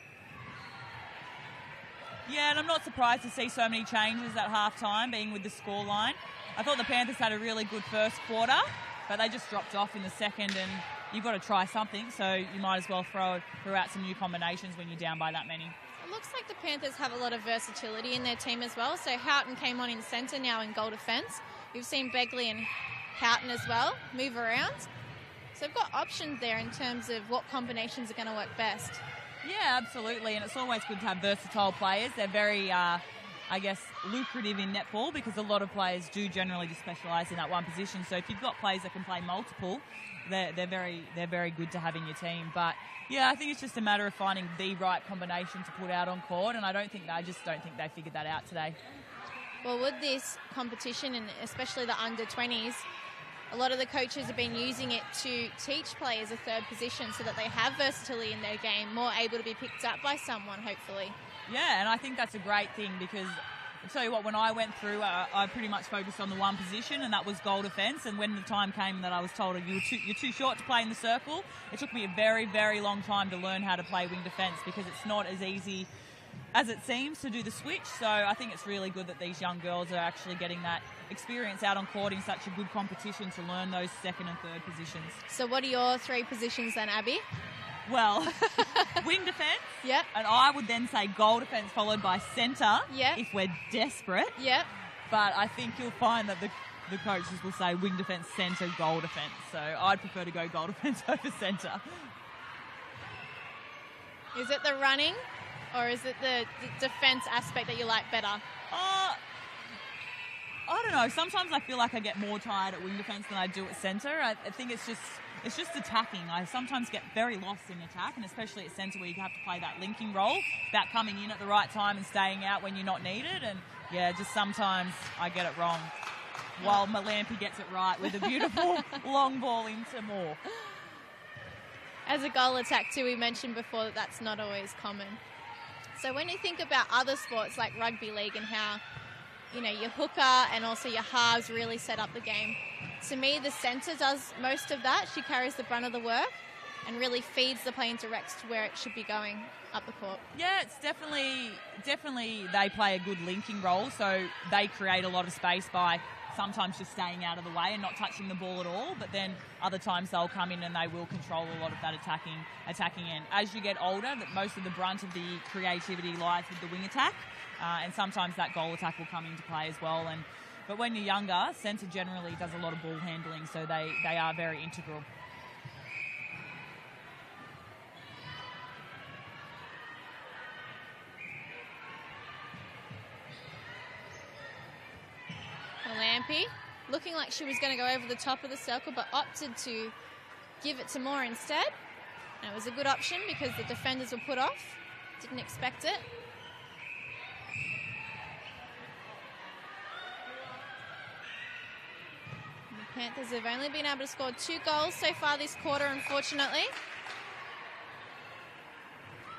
Yeah, and I'm not surprised to see so many changes at halftime, being with the scoreline. I thought the Panthers had a really good first quarter, but they just dropped off in the second, and you've got to try something, so you might as well throw out some new combinations when you're down by that many. It looks like the Panthers have a lot of versatility in their team as well. So Houghton came on in centre, now in goal defence. We've seen Begley and Houghton as well move around. So they've got options there in terms of what combinations are going to work best. Yeah, absolutely, and it's always good to have versatile players. They're very, lucrative in netball because a lot of players do generally just specialise in that one position. So if you've got players that can play multiple, they're very good to have in your team. But yeah, I think it's just a matter of finding the right combination to put out on court, and I don't think they figured that out today. Well, with this competition, and especially the under-20s, a lot of the coaches have been using it to teach players a third position so that they have versatility in their game, more able to be picked up by someone, hopefully. Yeah, and I think that's a great thing because I'll tell you what, when I went through, I pretty much focused on the one position, and that was goal defence. And when the time came that I was told you're too short to play in the circle, it took me a very, very long time to learn how to play wing defence because it's not as easy as it seems to do the switch. So I think it's really good that these young girls are actually getting that experience out on court in such a good competition to learn those second and third positions. So what are your three positions then, Abby? Well, wing defence. Yep. And I would then say goal defence followed by centre if we're desperate. Yep. But I think you'll find that the coaches will say wing defence, centre, goal defence. So I'd prefer to go goal defence over centre. Is it the running or is it the defence aspect that you like better? I don't know. Sometimes I feel like I get more tired at wing defence than I do at centre. I think it's just attacking. I sometimes get very lost in attack, and especially at centre where you have to play that linking role, about coming in at the right time and staying out when you're not needed. And Yeah, just sometimes I get it wrong. While Malampy gets it right with a beautiful long ball into Moore. As a goal attack too, we mentioned before that that's not always common. So when you think about other sports like rugby league and how, you know, your hooker and also your halves really set up the game, to me the centre does most of that. She carries the brunt of the work and really feeds the play and directs to where it should be going up the court. Yeah, it's definitely they play a good linking role, so they create a lot of space by sometimes just staying out of the way and not touching the ball at all, but then other times they'll come in and they will control a lot of that attacking end. As you get older, that most of the brunt of the creativity lies with the wing attack, and sometimes that goal attack will come into play as well. But when you're younger, centre generally does a lot of ball handling, so they are very integral. Malampy, looking like she was going to go over the top of the circle, but opted to give it to Moore instead. And it was a good option because the defenders were put off. Didn't expect it. And the Panthers have only been able to score 2 goals so far this quarter, unfortunately.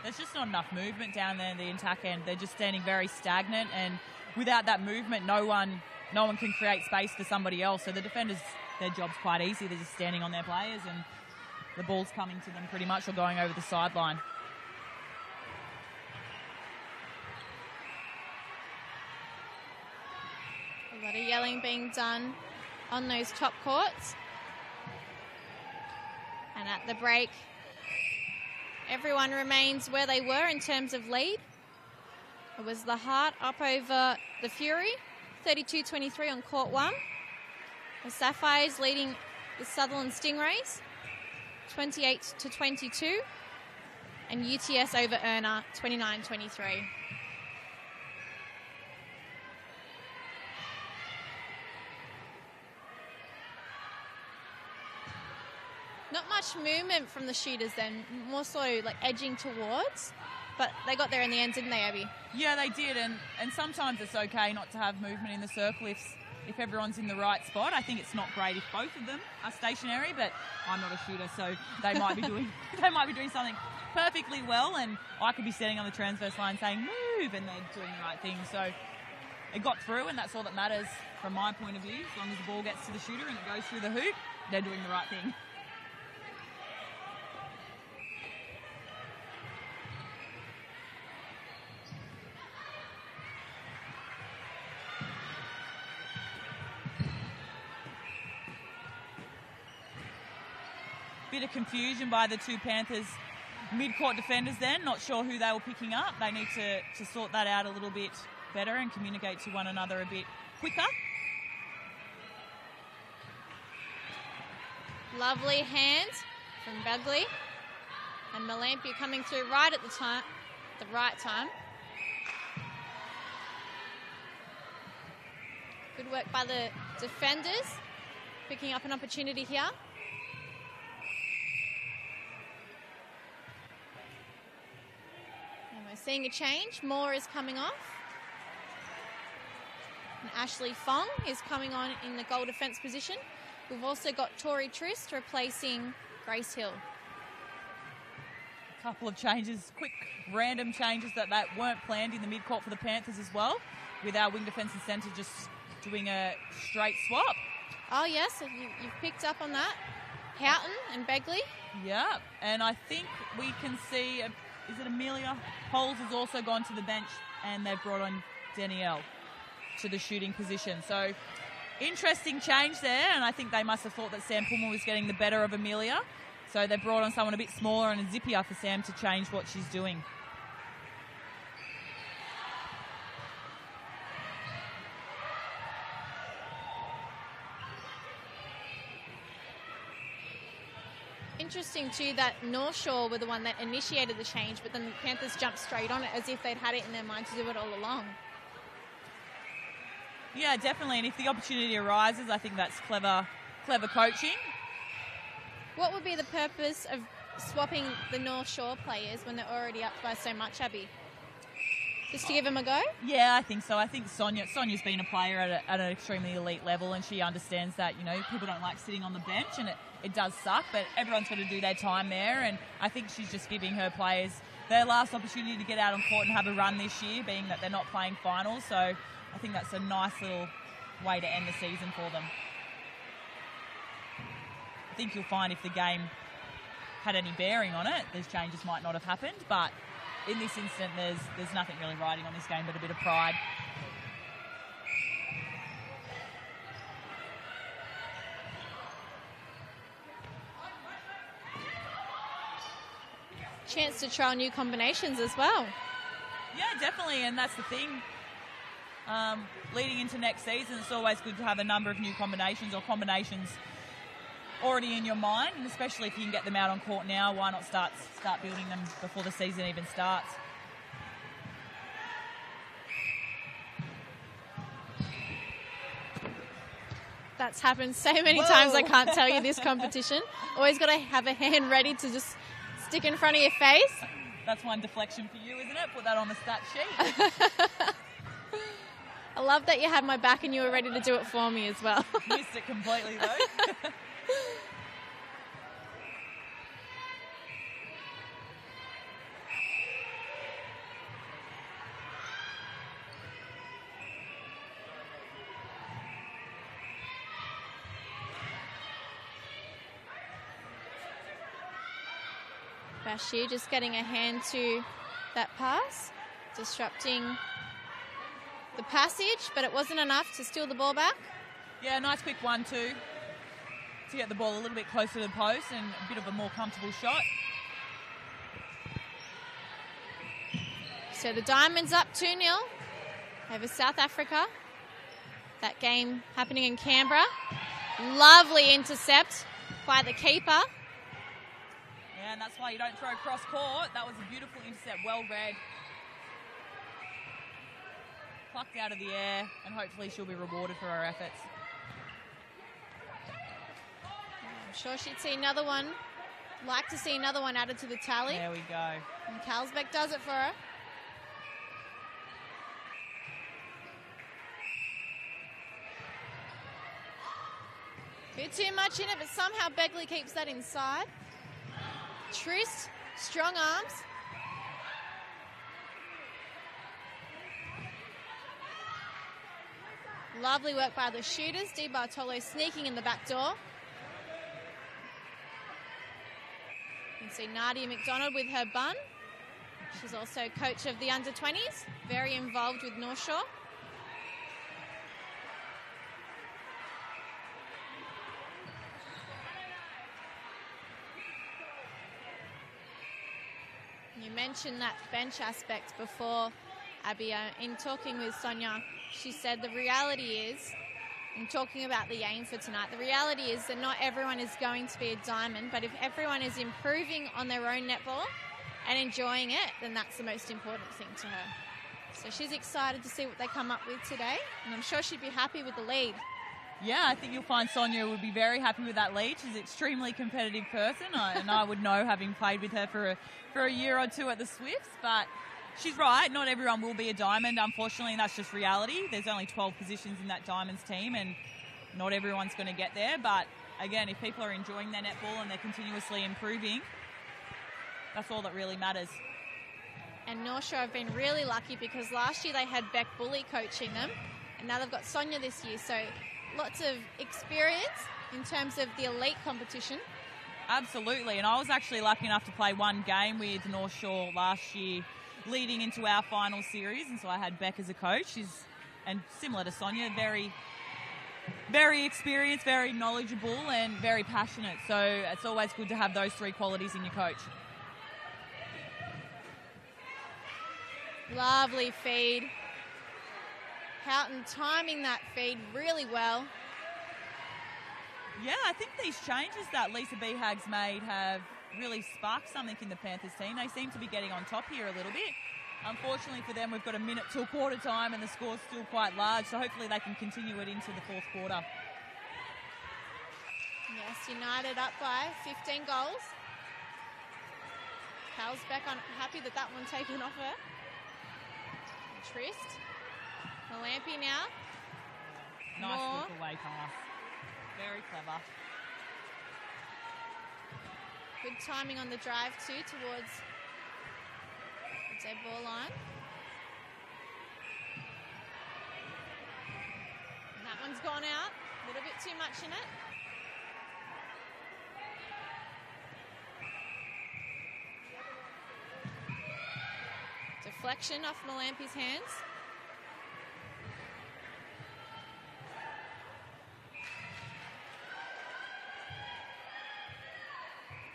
There's just not enough movement down there in the attack end. They're just standing very stagnant, and without that movement, no one can create space for somebody else. So the defenders, their job's quite easy. They're just standing on their players and the ball's coming to them pretty much or going over the sideline. A lot of yelling being done on those top courts. And at the break, everyone remains where they were in terms of lead. It was the Heart up over the Fury, 32-23 on court 1. The Sapphires leading the Sutherland Stingrays, 28-22. And UTS over Erna, 29-23. Not much movement from the shooters then, more so like edging towards. But they got there in the end, didn't they, Abby? Yeah, they did, and sometimes it's okay not to have movement in the circle if everyone's in the right spot. I think it's not great if both of them are stationary, but I'm not a shooter, so they might be doing something perfectly well, and I could be standing on the transverse line saying move, and they're doing the right thing. So it got through, and that's all that matters from my point of view. As long as the ball gets to the shooter and it goes through the hoop, they're doing the right thing. Bit of confusion by the two Panthers mid-court defenders then. Not sure who they were picking up. They need to sort that out a little bit better and communicate to one another a bit quicker. Lovely hands from Begley. And Malampy coming through right at the right time. Good work by the defenders, picking up an opportunity here. And we're seeing a change. Moore is coming off. And Ashley Fong is coming on in the goal defence position. We've also got Tori Trist replacing Grace Hill. A couple of changes, quick random changes that weren't planned in the mid-court for the Panthers as well, with our wing defence and centre just doing a straight swap. Oh yes, you've picked up on that. Houghton and Begley. Yeah, and I think we can see, is it Amelia? Holes has also gone to the bench, and they've brought on Danielle to the shooting position. So interesting change there, and I think they must have thought that Sam Pummer was getting the better of Amelia. So they brought on someone a bit smaller and zippier for Sam to change what she's doing. Interesting too that North Shore were the one that initiated the change, but then the Panthers jumped straight on it as if they'd had it in their mind to do it all along. Yeah, definitely. And if the opportunity arises, I think that's clever coaching. What would be the purpose of swapping the North Shore players when they're already up by so much, Abby? just to give him a go? Yeah, I think so. I think Sonya's been a player at an extremely elite level, and she understands that, people don't like sitting on the bench, and it does suck, but everyone's got to do their time there, and I think she's just giving her players their last opportunity to get out on court and have a run this year, being that they're not playing finals. So I think that's a nice little way to end the season for them. I think you'll find if the game had any bearing on it, these changes might not have happened, but in this instant, there's nothing really riding on this game but a bit of pride. Chance to trial new combinations as well. Yeah, definitely, and that's the thing. Leading into next season, it's always good to have a number of new combinations or combinations already in your mind, and especially if you can get them out on court now, why not start building them before the season even starts? That's happened so many times I can't tell you this competition. Always got to have a hand ready to just stick in front of your face. That's one deflection for you, isn't it? Put that on the stat sheet. I love that you had my back and you were ready to do it for me as well. Missed it completely though. Bashir just getting a hand to that pass, disrupting the passage, but it wasn't enough to steal the ball back. Yeah, nice quick 1-2 to get the ball a little bit closer to the post and a bit of a more comfortable shot. So the Diamonds up 2-0 over South Africa. That game happening in Canberra. Lovely intercept by the keeper. Yeah, and that's why you don't throw cross court. That was a beautiful intercept, well read. Plucked out of the air, and hopefully she'll be rewarded for her efforts. I'm sure she'd see another one. Like to see another one added to the tally. There we go. And Carlsbeck does it for her. Bit too much in it, but somehow Beckley keeps that inside. Trist, strong arms. Lovely work by the shooters. Di Bartolo sneaking in the back door. You can see Nadia McDonald with her bun. She's also coach of the under-20s, very involved with North Shore. You mentioned that bench aspect before, Abby. In talking with Sonia, she said the reality is, in talking about the aim for tonight, the reality is that not everyone is going to be a diamond, but if everyone is improving on their own netball and enjoying it, then that's the most important thing to her. So she's excited to see what they come up with today, and I'm sure she'd be happy with the lead. Yeah, I think you'll find Sonia would be very happy with that lead. She's an extremely competitive person, and I would know, having played with her for a year or two at the Swifts. But she's right, not everyone will be a diamond, unfortunately, and that's just reality. There's only 12 positions in that Diamonds team, and not everyone's going to get there. But again, if people are enjoying their netball and they're continuously improving, that's all that really matters. And North Shore have been really lucky because last year they had Beck Bully coaching them, and now they've got Sonia this year. So lots of experience in terms of the elite competition. Absolutely, and I was actually lucky enough to play one game with North Shore last year leading into our final series, and so I had Beck as a coach. And similar to Sonia, very, very experienced, very knowledgeable and very passionate. So it's always good to have those three qualities in your coach. Lovely feed. Houghton timing that feed really well. Yeah, I think these changes that Lisa Behag's made have really sparked something in the Panthers team. They seem to be getting on top here a little bit. Unfortunately for them, we've got a minute till quarter time and the score's still quite large, so hopefully they can continue it into the fourth quarter. Yes, United up by 15 goals. Carlsbeck happy that one taken off her. Trist. Malampy now. Nice Moore. look away pass. Very clever. Good timing on the drive too towards the dead ball line. And that one's gone out. A little bit too much in it. Deflection off Malampy's hands.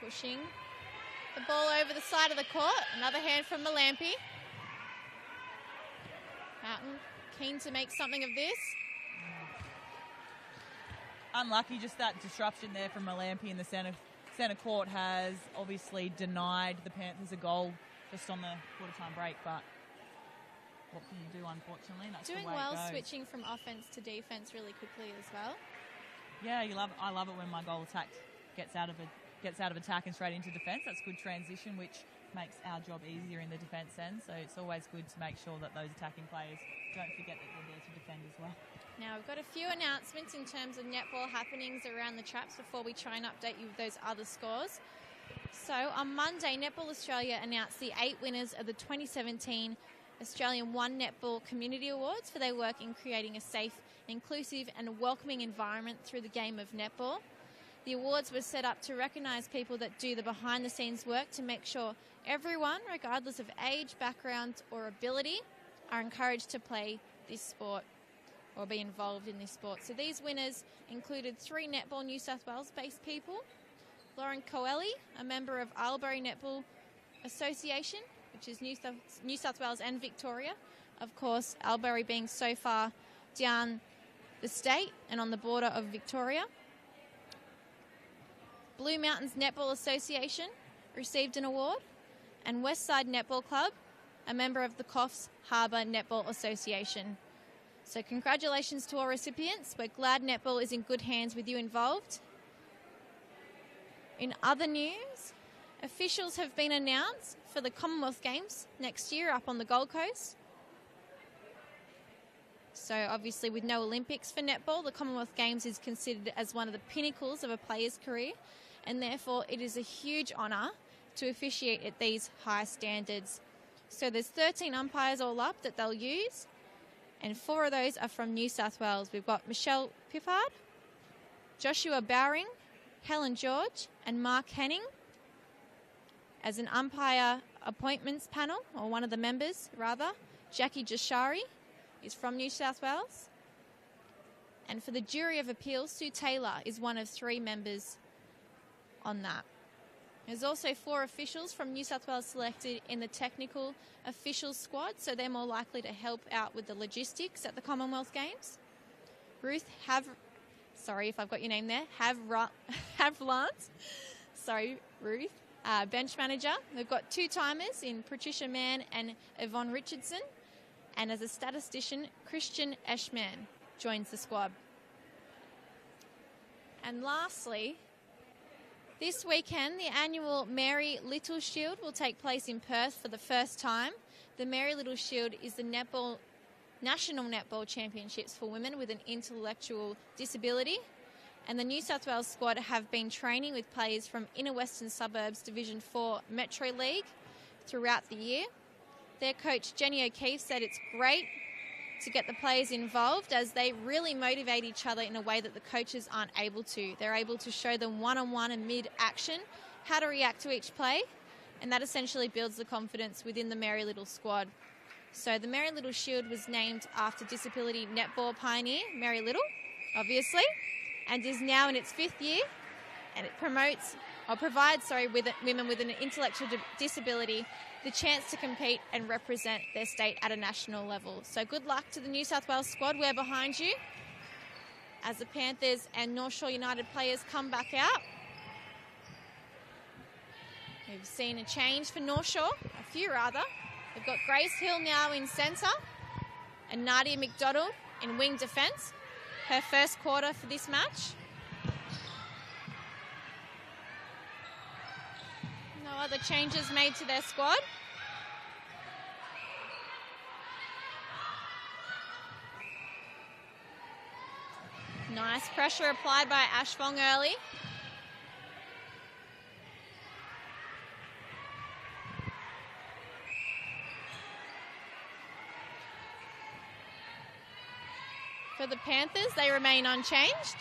Pushing the ball over the side of the court. Another hand from Malampy. Houghton keen to make something of this. Unlucky, just that disruption there from Malampy in the centre court has obviously denied the Panthers a goal just on the quarter-time break, but what can you do, unfortunately? That's Doing the way well, it goes. switching from offense to defense really quickly as well. Yeah, I love it when my goal attack gets out of attack and straight into defence. That's good transition, which makes our job easier in the defence end. So it's always good to make sure that those attacking players don't forget that they're there to defend as well. Now we've got a few announcements in terms of netball happenings around the traps before we try and update you with those other scores. So on Monday, Netball Australia announced the 8 winners of the 2017 Australian One Netball Community Awards for their work in creating a safe, inclusive and welcoming environment through the game of netball. The awards were set up to recognise people that do the behind-the-scenes work to make sure everyone, regardless of age, background or ability, are encouraged to play this sport or be involved in this sport. So these winners included 3 Netball New South Wales-based people. Lauren Coelho, a member of Albury Netball Association, which is New South Wales and Victoria. Of course, Albury being so far down the state and on the border of Victoria. Blue Mountains Netball Association received an award. And Westside Netball Club, a member of the Coffs Harbour Netball Association. So congratulations to all recipients. We're glad netball is in good hands with you involved. In other news, officials have been announced for the Commonwealth Games next year up on the Gold Coast. So obviously with no Olympics for netball, the Commonwealth Games is considered as one of the pinnacles of a player's career, and therefore it is a huge honour to officiate at these high standards. So there's 13 umpires all up that they'll use, and 4 of those are from New South Wales. We've got Michelle Piffard, Joshua Bowring, Helen George and Mark Henning as an umpire appointments panel, or one of the members rather. Jackie Jashari is from New South Wales. And for the jury of appeals, Sue Taylor is one of 3 members on that. There's also 4 officials from New South Wales selected in the technical officials squad, so they're more likely to help out with the logistics at the Commonwealth Games. Sorry if I've got your name there. Havlance. Sorry, Ruth. Bench manager. We've got 2 timers in Patricia Mann and Yvonne Richardson. And as a statistician, Christian Eschman joins the squad. And lastly, this weekend, the annual Mary Little Shield will take place in Perth for the first time. The Mary Little Shield is the National Netball Championships for women with an intellectual disability. And the New South Wales squad have been training with players from Inner Western Suburbs Division 4 Metro League throughout the year. Their coach, Jenny O'Keefe, said it's great to get the players involved as they really motivate each other in a way that the coaches aren't able to. They're able to show them one-on-one and mid-action how to react to each play, and that essentially builds the confidence within the Mary Little squad. So the Mary Little Shield was named after disability netball pioneer Mary Little, obviously, and is now in its 5th year, and it provides women with an intellectual disability the chance to compete and represent their state at a national level. So good luck to the New South Wales squad. We're behind you as the Panthers and North Shore United players come back out. We've seen a change for North Shore, a few rather. We've got Grace Hill now in centre and Nadia McDonald in wing defence. Her first quarter for this match. No other changes made to their squad. Nice pressure applied by Ash Fong early. For the Panthers, they remain unchanged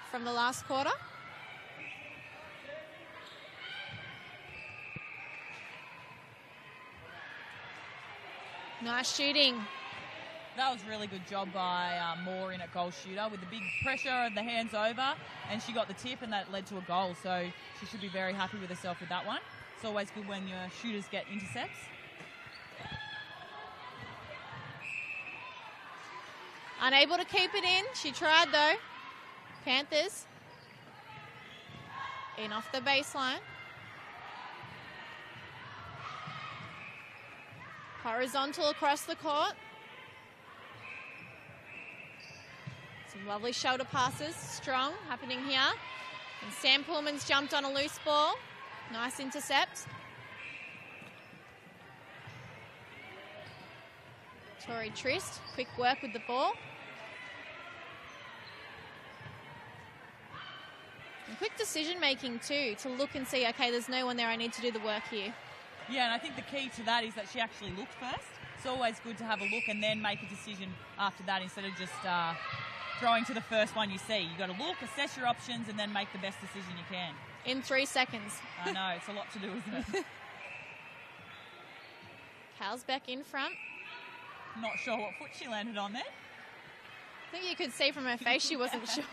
from the last quarter. Nice shooting. That was a really good job by Moore in at goal shooter with the big pressure and the hands over, and she got the tip and that led to a goal, so she should be very happy with herself with that one. It's always good when your shooters get intercepts. Unable to keep it in. She tried though. Panthers in off the baseline. Horizontal across the court. Some lovely shoulder passes. Strong happening here. And Sam Pullman's jumped on a loose ball. Nice intercept. Tori Trist, quick work with the ball. And quick decision making too, to look and see, okay, there's no one there, I need to do the work here. Yeah, and I think the key to that is that she actually looked first. It's always good to have a look and then make a decision after that instead of just throwing to the first one you see. You've got to look, assess your options, and then make the best decision you can. In 3 seconds. I know, it's a lot to do, isn't it? Carlsbeck in front. Not sure what foot she landed on there. I think you could see from her face she wasn't sure.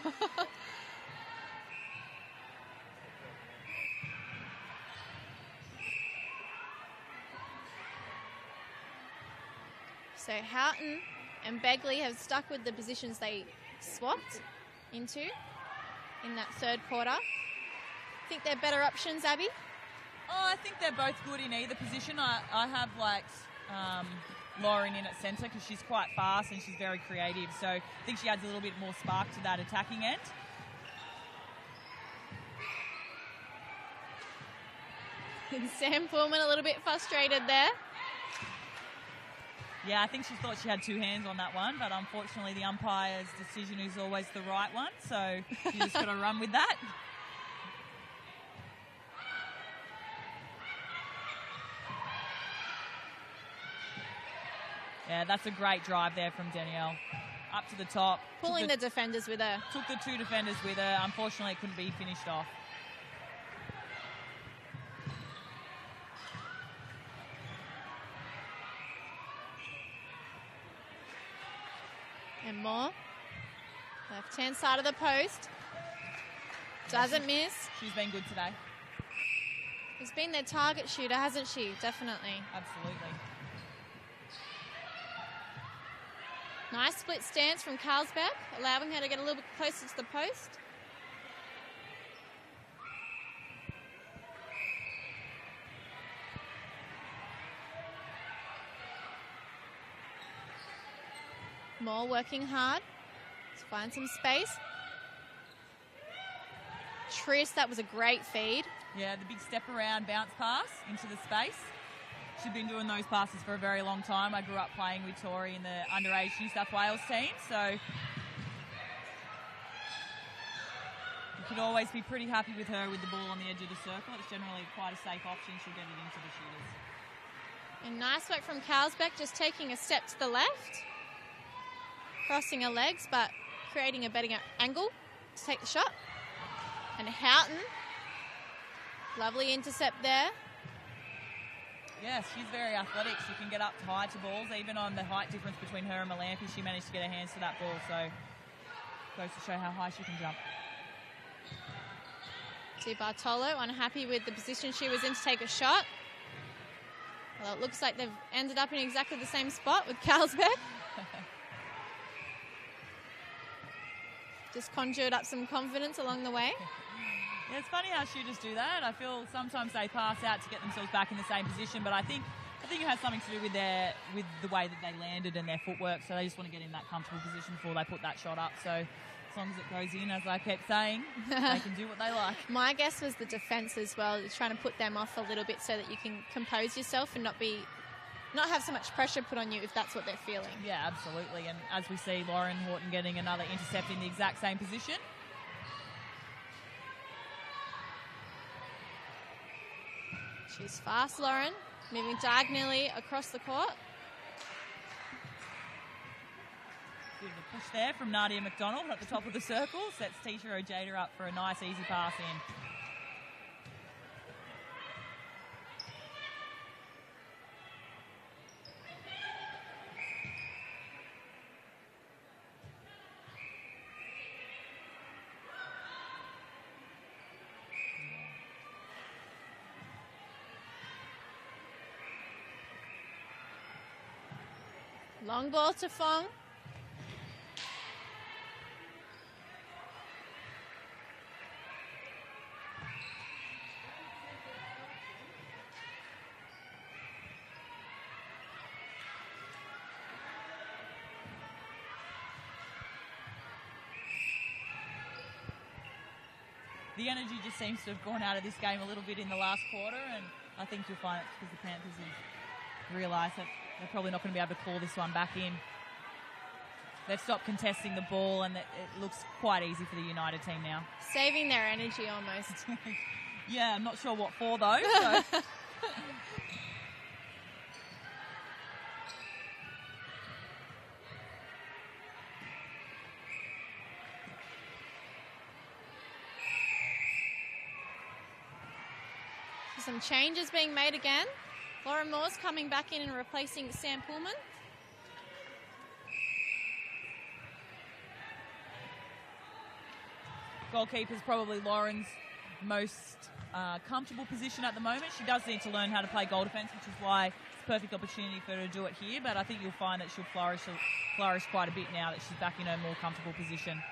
So Houghton and Begley have stuck with the positions they swapped into in that third quarter. Think they're better options, Abby? Oh, I think they're both good in either position. I have liked Lauren in at centre because she's quite fast and she's very creative. So I think she adds a little bit more spark to that attacking end. And Sam Pullman a little bit frustrated there. Yeah, I think she thought she had 2 hands on that one, but unfortunately the umpire's decision is always the right one, so you just got to run with that. Yeah, that's a great drive there from Danielle. Up to the top. Pulling the defenders with her. Took the 2 defenders with her. Unfortunately, it couldn't be finished off. And more. Left-hand side of the post. Doesn't miss. She's been good today. She's been their target shooter, hasn't she? Definitely. Absolutely. Nice split stance from Carlsbeck, allowing her to get a little bit closer to the post. Moore working hard to find some space. Triss, that was a great feed. Yeah, the big step around bounce pass into the space. She's been doing those passes for a very long time. I grew up playing with Tori in the underage New South Wales team, so you could always be pretty happy with her with the ball on the edge of the circle. It's generally quite a safe option. She'll get it into the shooters. And nice work from Carlsbeck, just taking a step to the left. Crossing her legs, but creating a better angle to take the shot. And Houghton, lovely intercept there. Yes, she's very athletic. She can get up high to balls. Even on the height difference between her and Malampy, she managed to get her hands to that ball. So goes to show how high she can jump. Di Bartolo unhappy with the position she was in to take a shot. Well, it looks like they've ended up in exactly the same spot with Carlsbeck. Just conjured up some confidence along the way. Yeah, it's funny how shooters do that. I feel sometimes they pass out to get themselves back in the same position, but I think it has something to do with the way that they landed and their footwork. So they just want to get in that comfortable position before they put that shot up. So as long as it goes in, as I kept saying, they can do what they like. My guess was the defence as well, trying to put them off a little bit so that you can compose yourself and not be not have so much pressure put on you if that's what they're feeling. Yeah, absolutely. And as we see, Lauren Horton getting another intercept in the exact same position. She's fast, Lauren, moving diagonally across the court. Bit of a push there from Nadia McDonald at the top of the circle. Sets Tisha Ojeda up for a nice, easy pass in. Long ball to Fong. The energy just seems to have gone out of this game a little bit in the last quarter, and I think you'll find it's because the Panthers have realised that they're probably not going to be able to claw this one back in. They've stopped contesting the ball, and it looks quite easy for the United team now. Saving their energy almost. Yeah, I'm not sure what for, though. So. Some changes being made again. Lauren Moore's coming back in and replacing Sam Pullman. Goalkeeper's probably Lauren's most comfortable position at the moment. She does need to learn how to play goal defence, which is why it's a perfect opportunity for her to do it here. But I think you'll find that she'll flourish quite a bit now that she's back in her more comfortable position.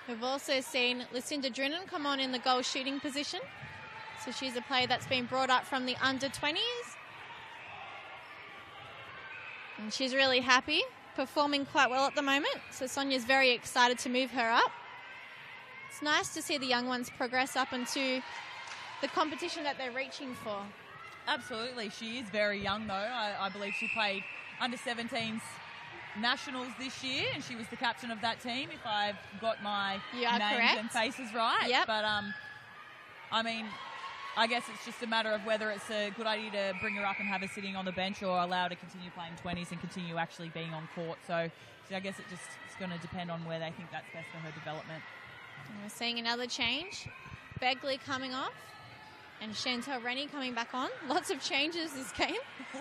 We've also seen Lucinda Drinnan come on in the goal shooting position. So she's a player that's been brought up from the under-20s. And she's really happy, performing quite well at the moment. So Sonia's very excited to move her up. It's nice to see the young ones progress up into the competition that they're reaching for. Absolutely. She is very young, though. I believe she played under-17s nationals this year, and she was the captain of that team, if I've got my names correct. And faces right. Yep. But, I mean, I guess it's just a matter of whether it's a good idea to bring her up and have her sitting on the bench or allow her to continue playing 20s and continue actually being on court. So I guess it's going to depend on where they think that's best for her development. And we're seeing another change. Begley coming off and Chantal Rennie coming back on. Lots of changes this game.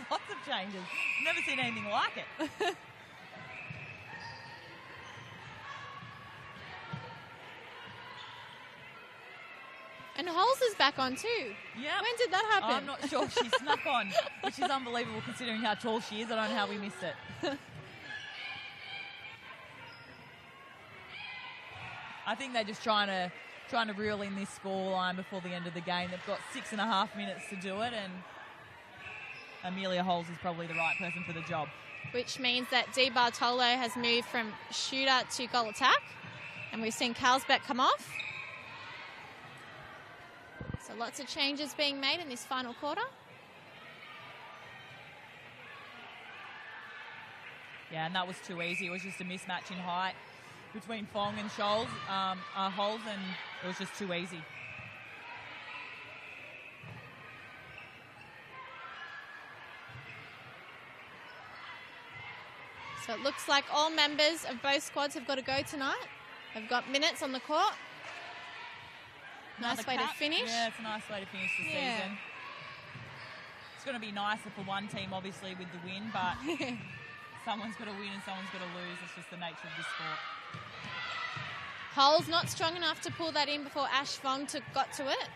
Lots of changes. Never seen anything like it. And Holes is back on too. Yeah. When did that happen? I'm not sure. She snuck on, which is unbelievable considering how tall she is. I don't know how we missed it. I think they're just trying to reel in this scoreline before the end of the game. They've got 6.5 minutes to do it, and Amelia Holes is probably the right person for the job. Which means that Dee Bartolo has moved from shooter to goal attack. And we've seen Carlsbeck come off. So lots of changes being made in this final quarter. Yeah, and that was too easy. It was just a mismatch in height between Fong and Holes, and it was just too easy. So it looks like all members of both squads have got to go tonight. They've got minutes on the court. Nice way to finish. Yeah, it's a nice way to finish the season. It's going to be nicer for one team, obviously, with the win, but someone's got to win and someone's got to lose. It's just the nature of this sport. Holes not strong enough to pull that in before Ash Fong got to it.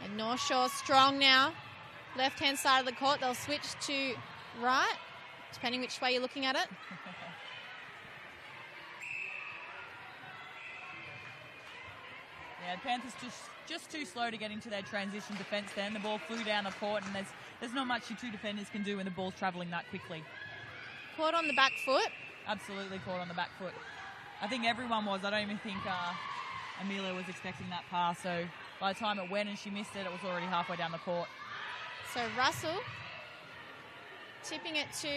And North Shore strong now. Left-hand side of the court. They'll switch to right, depending which way you're looking at it. Yeah, the Panthers just too slow to get into their transition defence then. The ball flew down the court, and there's not much your two defenders can do when the ball's travelling that quickly. Caught on the back foot. Absolutely caught on the back foot. I think everyone was. I don't even think Amelia was expecting that pass. So by the time it went and she missed it, it was already halfway down the court. So Russell tipping it to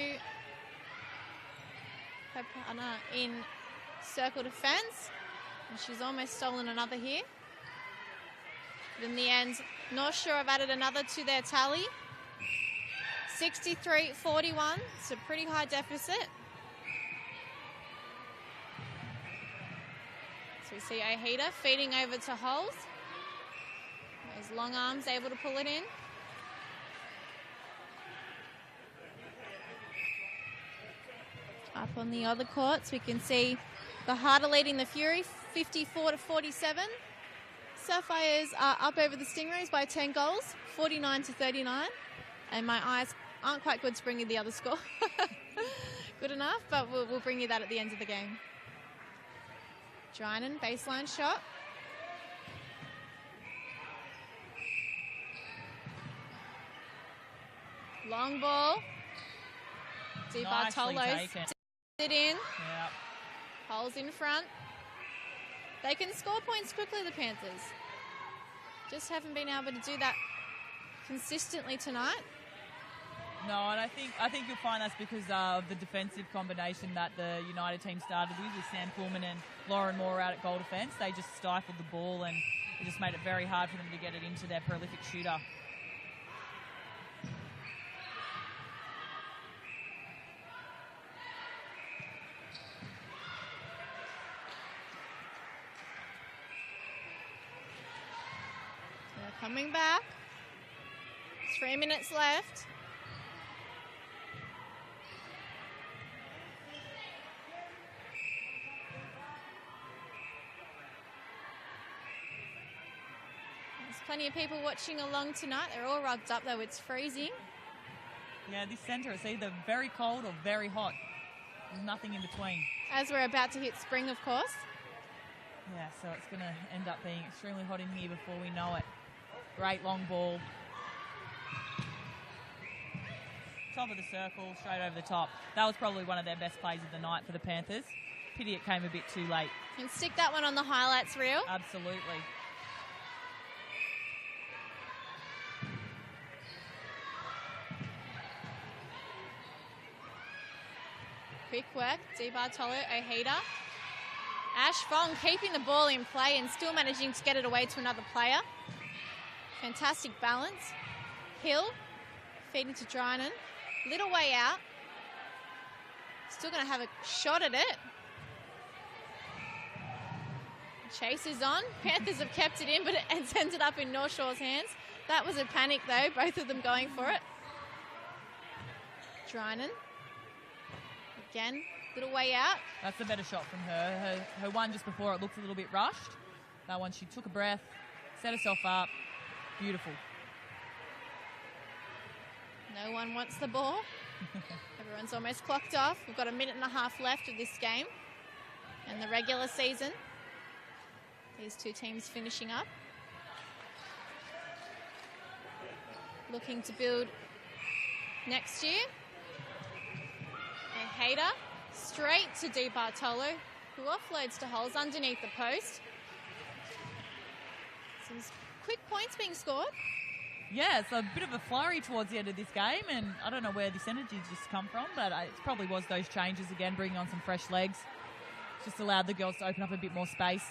her partner in circle defence. And she's almost stolen another here. But in the end, North Shore have added another to their tally. 63-41. It's a pretty high deficit. So we see Ojeda feeding over to Holes. Those long arms able to pull it in. Up on the other courts, we can see the Harder leading the Fury 54-47. Sapphires are up over the Stingrays by 10 goals, 49-39. And my eyes aren't quite good to bring you the other score. Good enough, but we'll bring you that at the end of the game. Drynan, baseline shot. Long ball. Di Bartolo's it in. Yeah. Holes in front. They can score points quickly, the Panthers. Just haven't been able to do that consistently tonight. No, and I think you'll find that's because of the defensive combination that the United team started with Sam Pullman and Lauren Moore out at goal defence. They just stifled the ball and it just made it very hard for them to get it into their prolific shooter. They're coming back. 3 minutes left. Plenty of people watching along tonight. They're all rugged up though. It's freezing. Yeah, this centre is either very cold or very hot. There's nothing in between. As we're about to hit spring, of course. Yeah, so it's going to end up being extremely hot in here before we know it. Great long ball. Top of the circle, straight over the top. That was probably one of their best plays of the night for the Panthers. Pity it came a bit too late. And stick that one on the highlights reel. Absolutely. Quick work, Di Bartolo, Ojeda. Ash Fong keeping the ball in play and still managing to get it away to another player. Fantastic balance. Hill feeding to Drynan. Little way out. Still going to have a shot at it. Chase is on. Panthers have kept it in, but it's ended up in North Shore's hands. That was a panic, though, both of them going for it. Drynan. Again, little way out. That's a better shot from her. Her one just before, it looked a little bit rushed. That one, she took a breath, set herself up. Beautiful. No one wants the ball. Everyone's almost clocked off. We've got a minute and a half left of this game and the regular season. These two teams finishing up. Looking to build next year. Ojeda straight to Di Bartolo, who offloads to Holes underneath the post. Some quick points being scored. Yeah, it's a bit of a flurry towards the end of this game, and I don't know where this energy just come from, but it probably was those changes again, bringing on some fresh legs. Just allowed the girls to open up a bit more space.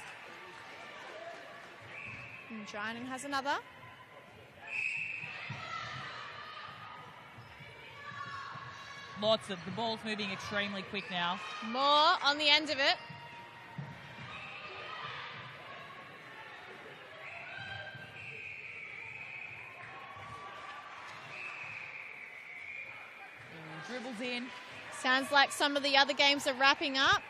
And Drynan has another. Lots of the ball's moving extremely quick now. More on the end of it. Dribbles in. Sounds like some of the other games are wrapping up.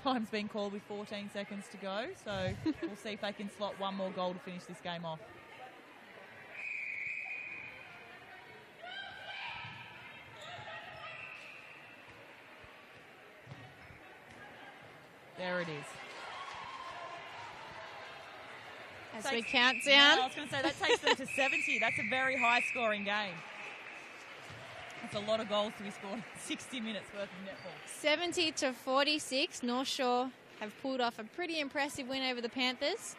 time's been called with 14 seconds to go. So we'll see if they can slot one more goal to finish this game off. There it is. As we count down. I was going to say, that takes them to 70. That's a very high-scoring game. That's a lot of goals to be scored in 60 minutes worth of netball. 70-46. North Shore have pulled off a pretty impressive win over the Panthers,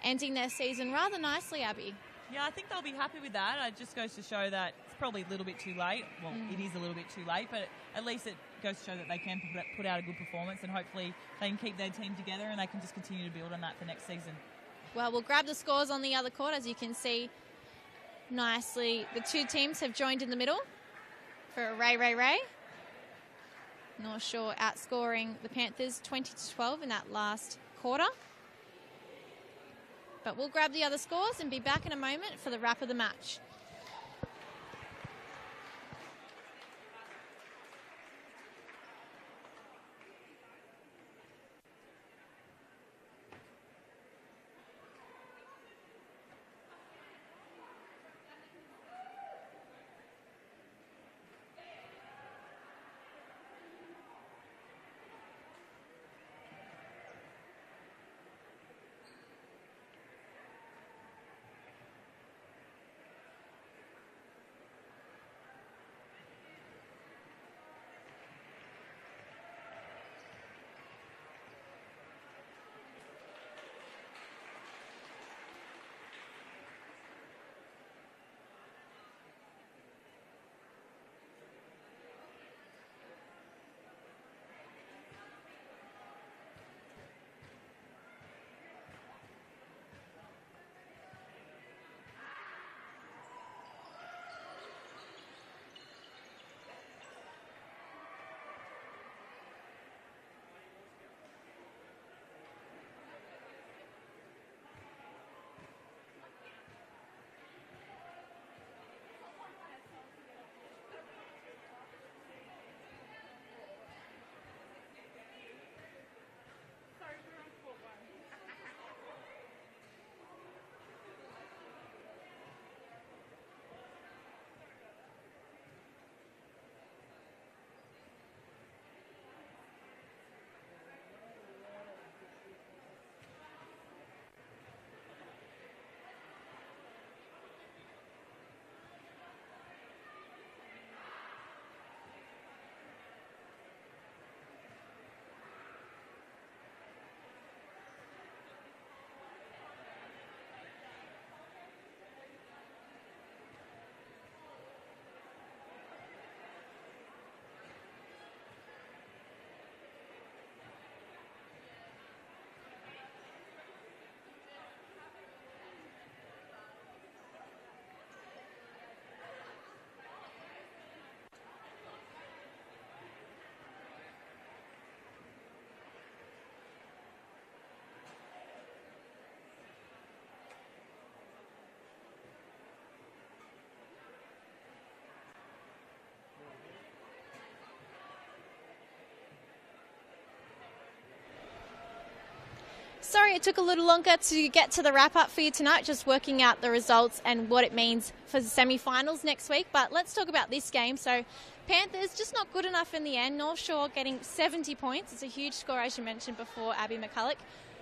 ending their season rather nicely, Abby. Yeah, I think they'll be happy with that. It just goes to show that it's probably a little bit too late. Well, it is a little bit too late, but at least it goes to show that they can put out a good performance, and hopefully they can keep their team together and they can just continue to build on that for next season. Well, we'll grab the scores on the other court. As you can see nicely, the two teams have joined in the middle for a Ray. North Shore outscoring the Panthers 20-12 in that last quarter. But we'll grab the other scores and be back in a moment for the wrap of the match. Sorry it took a little longer to get to the wrap-up for you tonight, just working out the results and what it means for the semi-finals next week. But let's talk about this game. So Panthers just not good enough in the end. North Shore getting 70 points. It's a huge score, as you mentioned before, Abby McCulloch.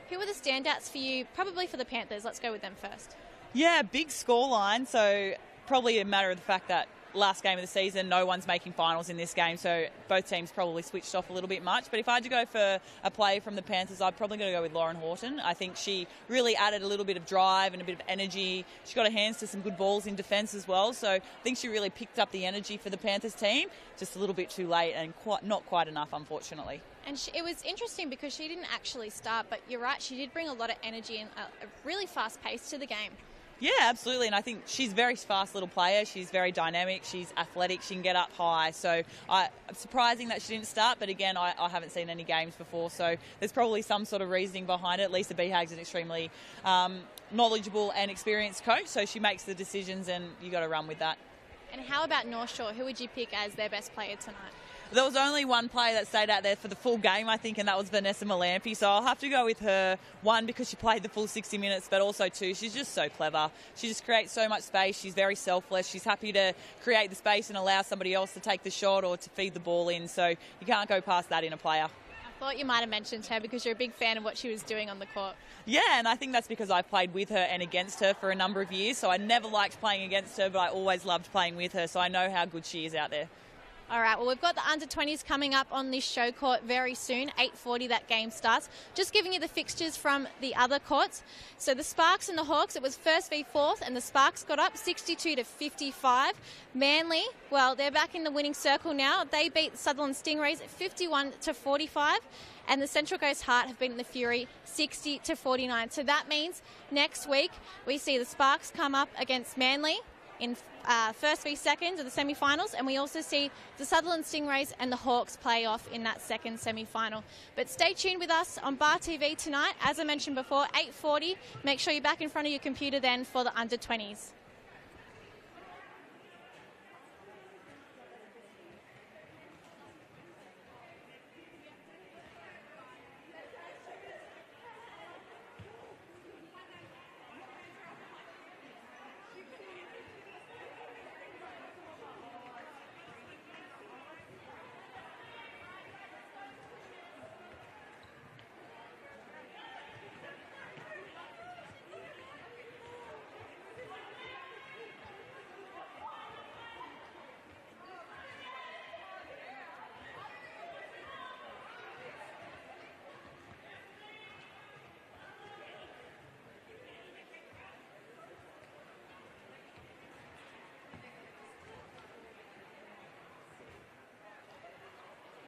Who were the standouts for you? Probably for the Panthers. Let's go with them first. Yeah, big scoreline. So probably a matter of the fact that last game of the season, no one's making finals in this game, so both teams probably switched off a little bit much. But if I had to go for a play from the Panthers, I'd probably going to go with Lauren Horton. I think she really added a little bit of drive and a bit of energy. She got her hands to some good balls in defence as well, so I think she really picked up the energy for the Panthers team. Just a little bit too late and not quite enough, unfortunately. And it was interesting because she didn't actually start, but you're right, she did bring a lot of energy and a really fast pace to the game. Yeah, absolutely, and I think she's a very fast little player. She's very dynamic, she's athletic, she can get up high. So it's surprising that she didn't start, but again, I haven't seen any games before, so there's probably some sort of reasoning behind it. Lisa Behag's an extremely knowledgeable and experienced coach, so she makes the decisions and you got to run with that. And how about North Shore? Who would you pick as their best player tonight? There was only one player that stayed out there for the full game, I think, and that was Vanessa Malampy. So I'll have to go with her, one, because she played the full 60 minutes, but also, two, she's just so clever. She just creates so much space. She's very selfless. She's happy to create the space and allow somebody else to take the shot or to feed the ball in. So you can't go past that in a player. I thought you might have mentioned her because you're a big fan of what she was doing on the court. Yeah, and I think that's because I've played with her and against her for a number of years. So I never liked playing against her, but I always loved playing with her. So I know how good she is out there. All right, well, we've got the under-20s coming up on this show court very soon. 8:40 that game starts. Just giving you the fixtures from the other courts. So the Sparks and the Hawks, it was first v fourth, and the Sparks got up 62-55. Manly, well, they're back in the winning circle now. They beat Sutherland Stingrays 51-45. And the Central Coast Heart have beaten the Fury 60-49. So that means next week we see the Sparks come up against Manly in first v second of the semi-finals, and we also see the Sutherland Stingrays and the Hawks play off in that second semi-final. But stay tuned with us on Bar TV tonight. As I mentioned before, 8:40. Make sure you're back in front of your computer then for the under-20s.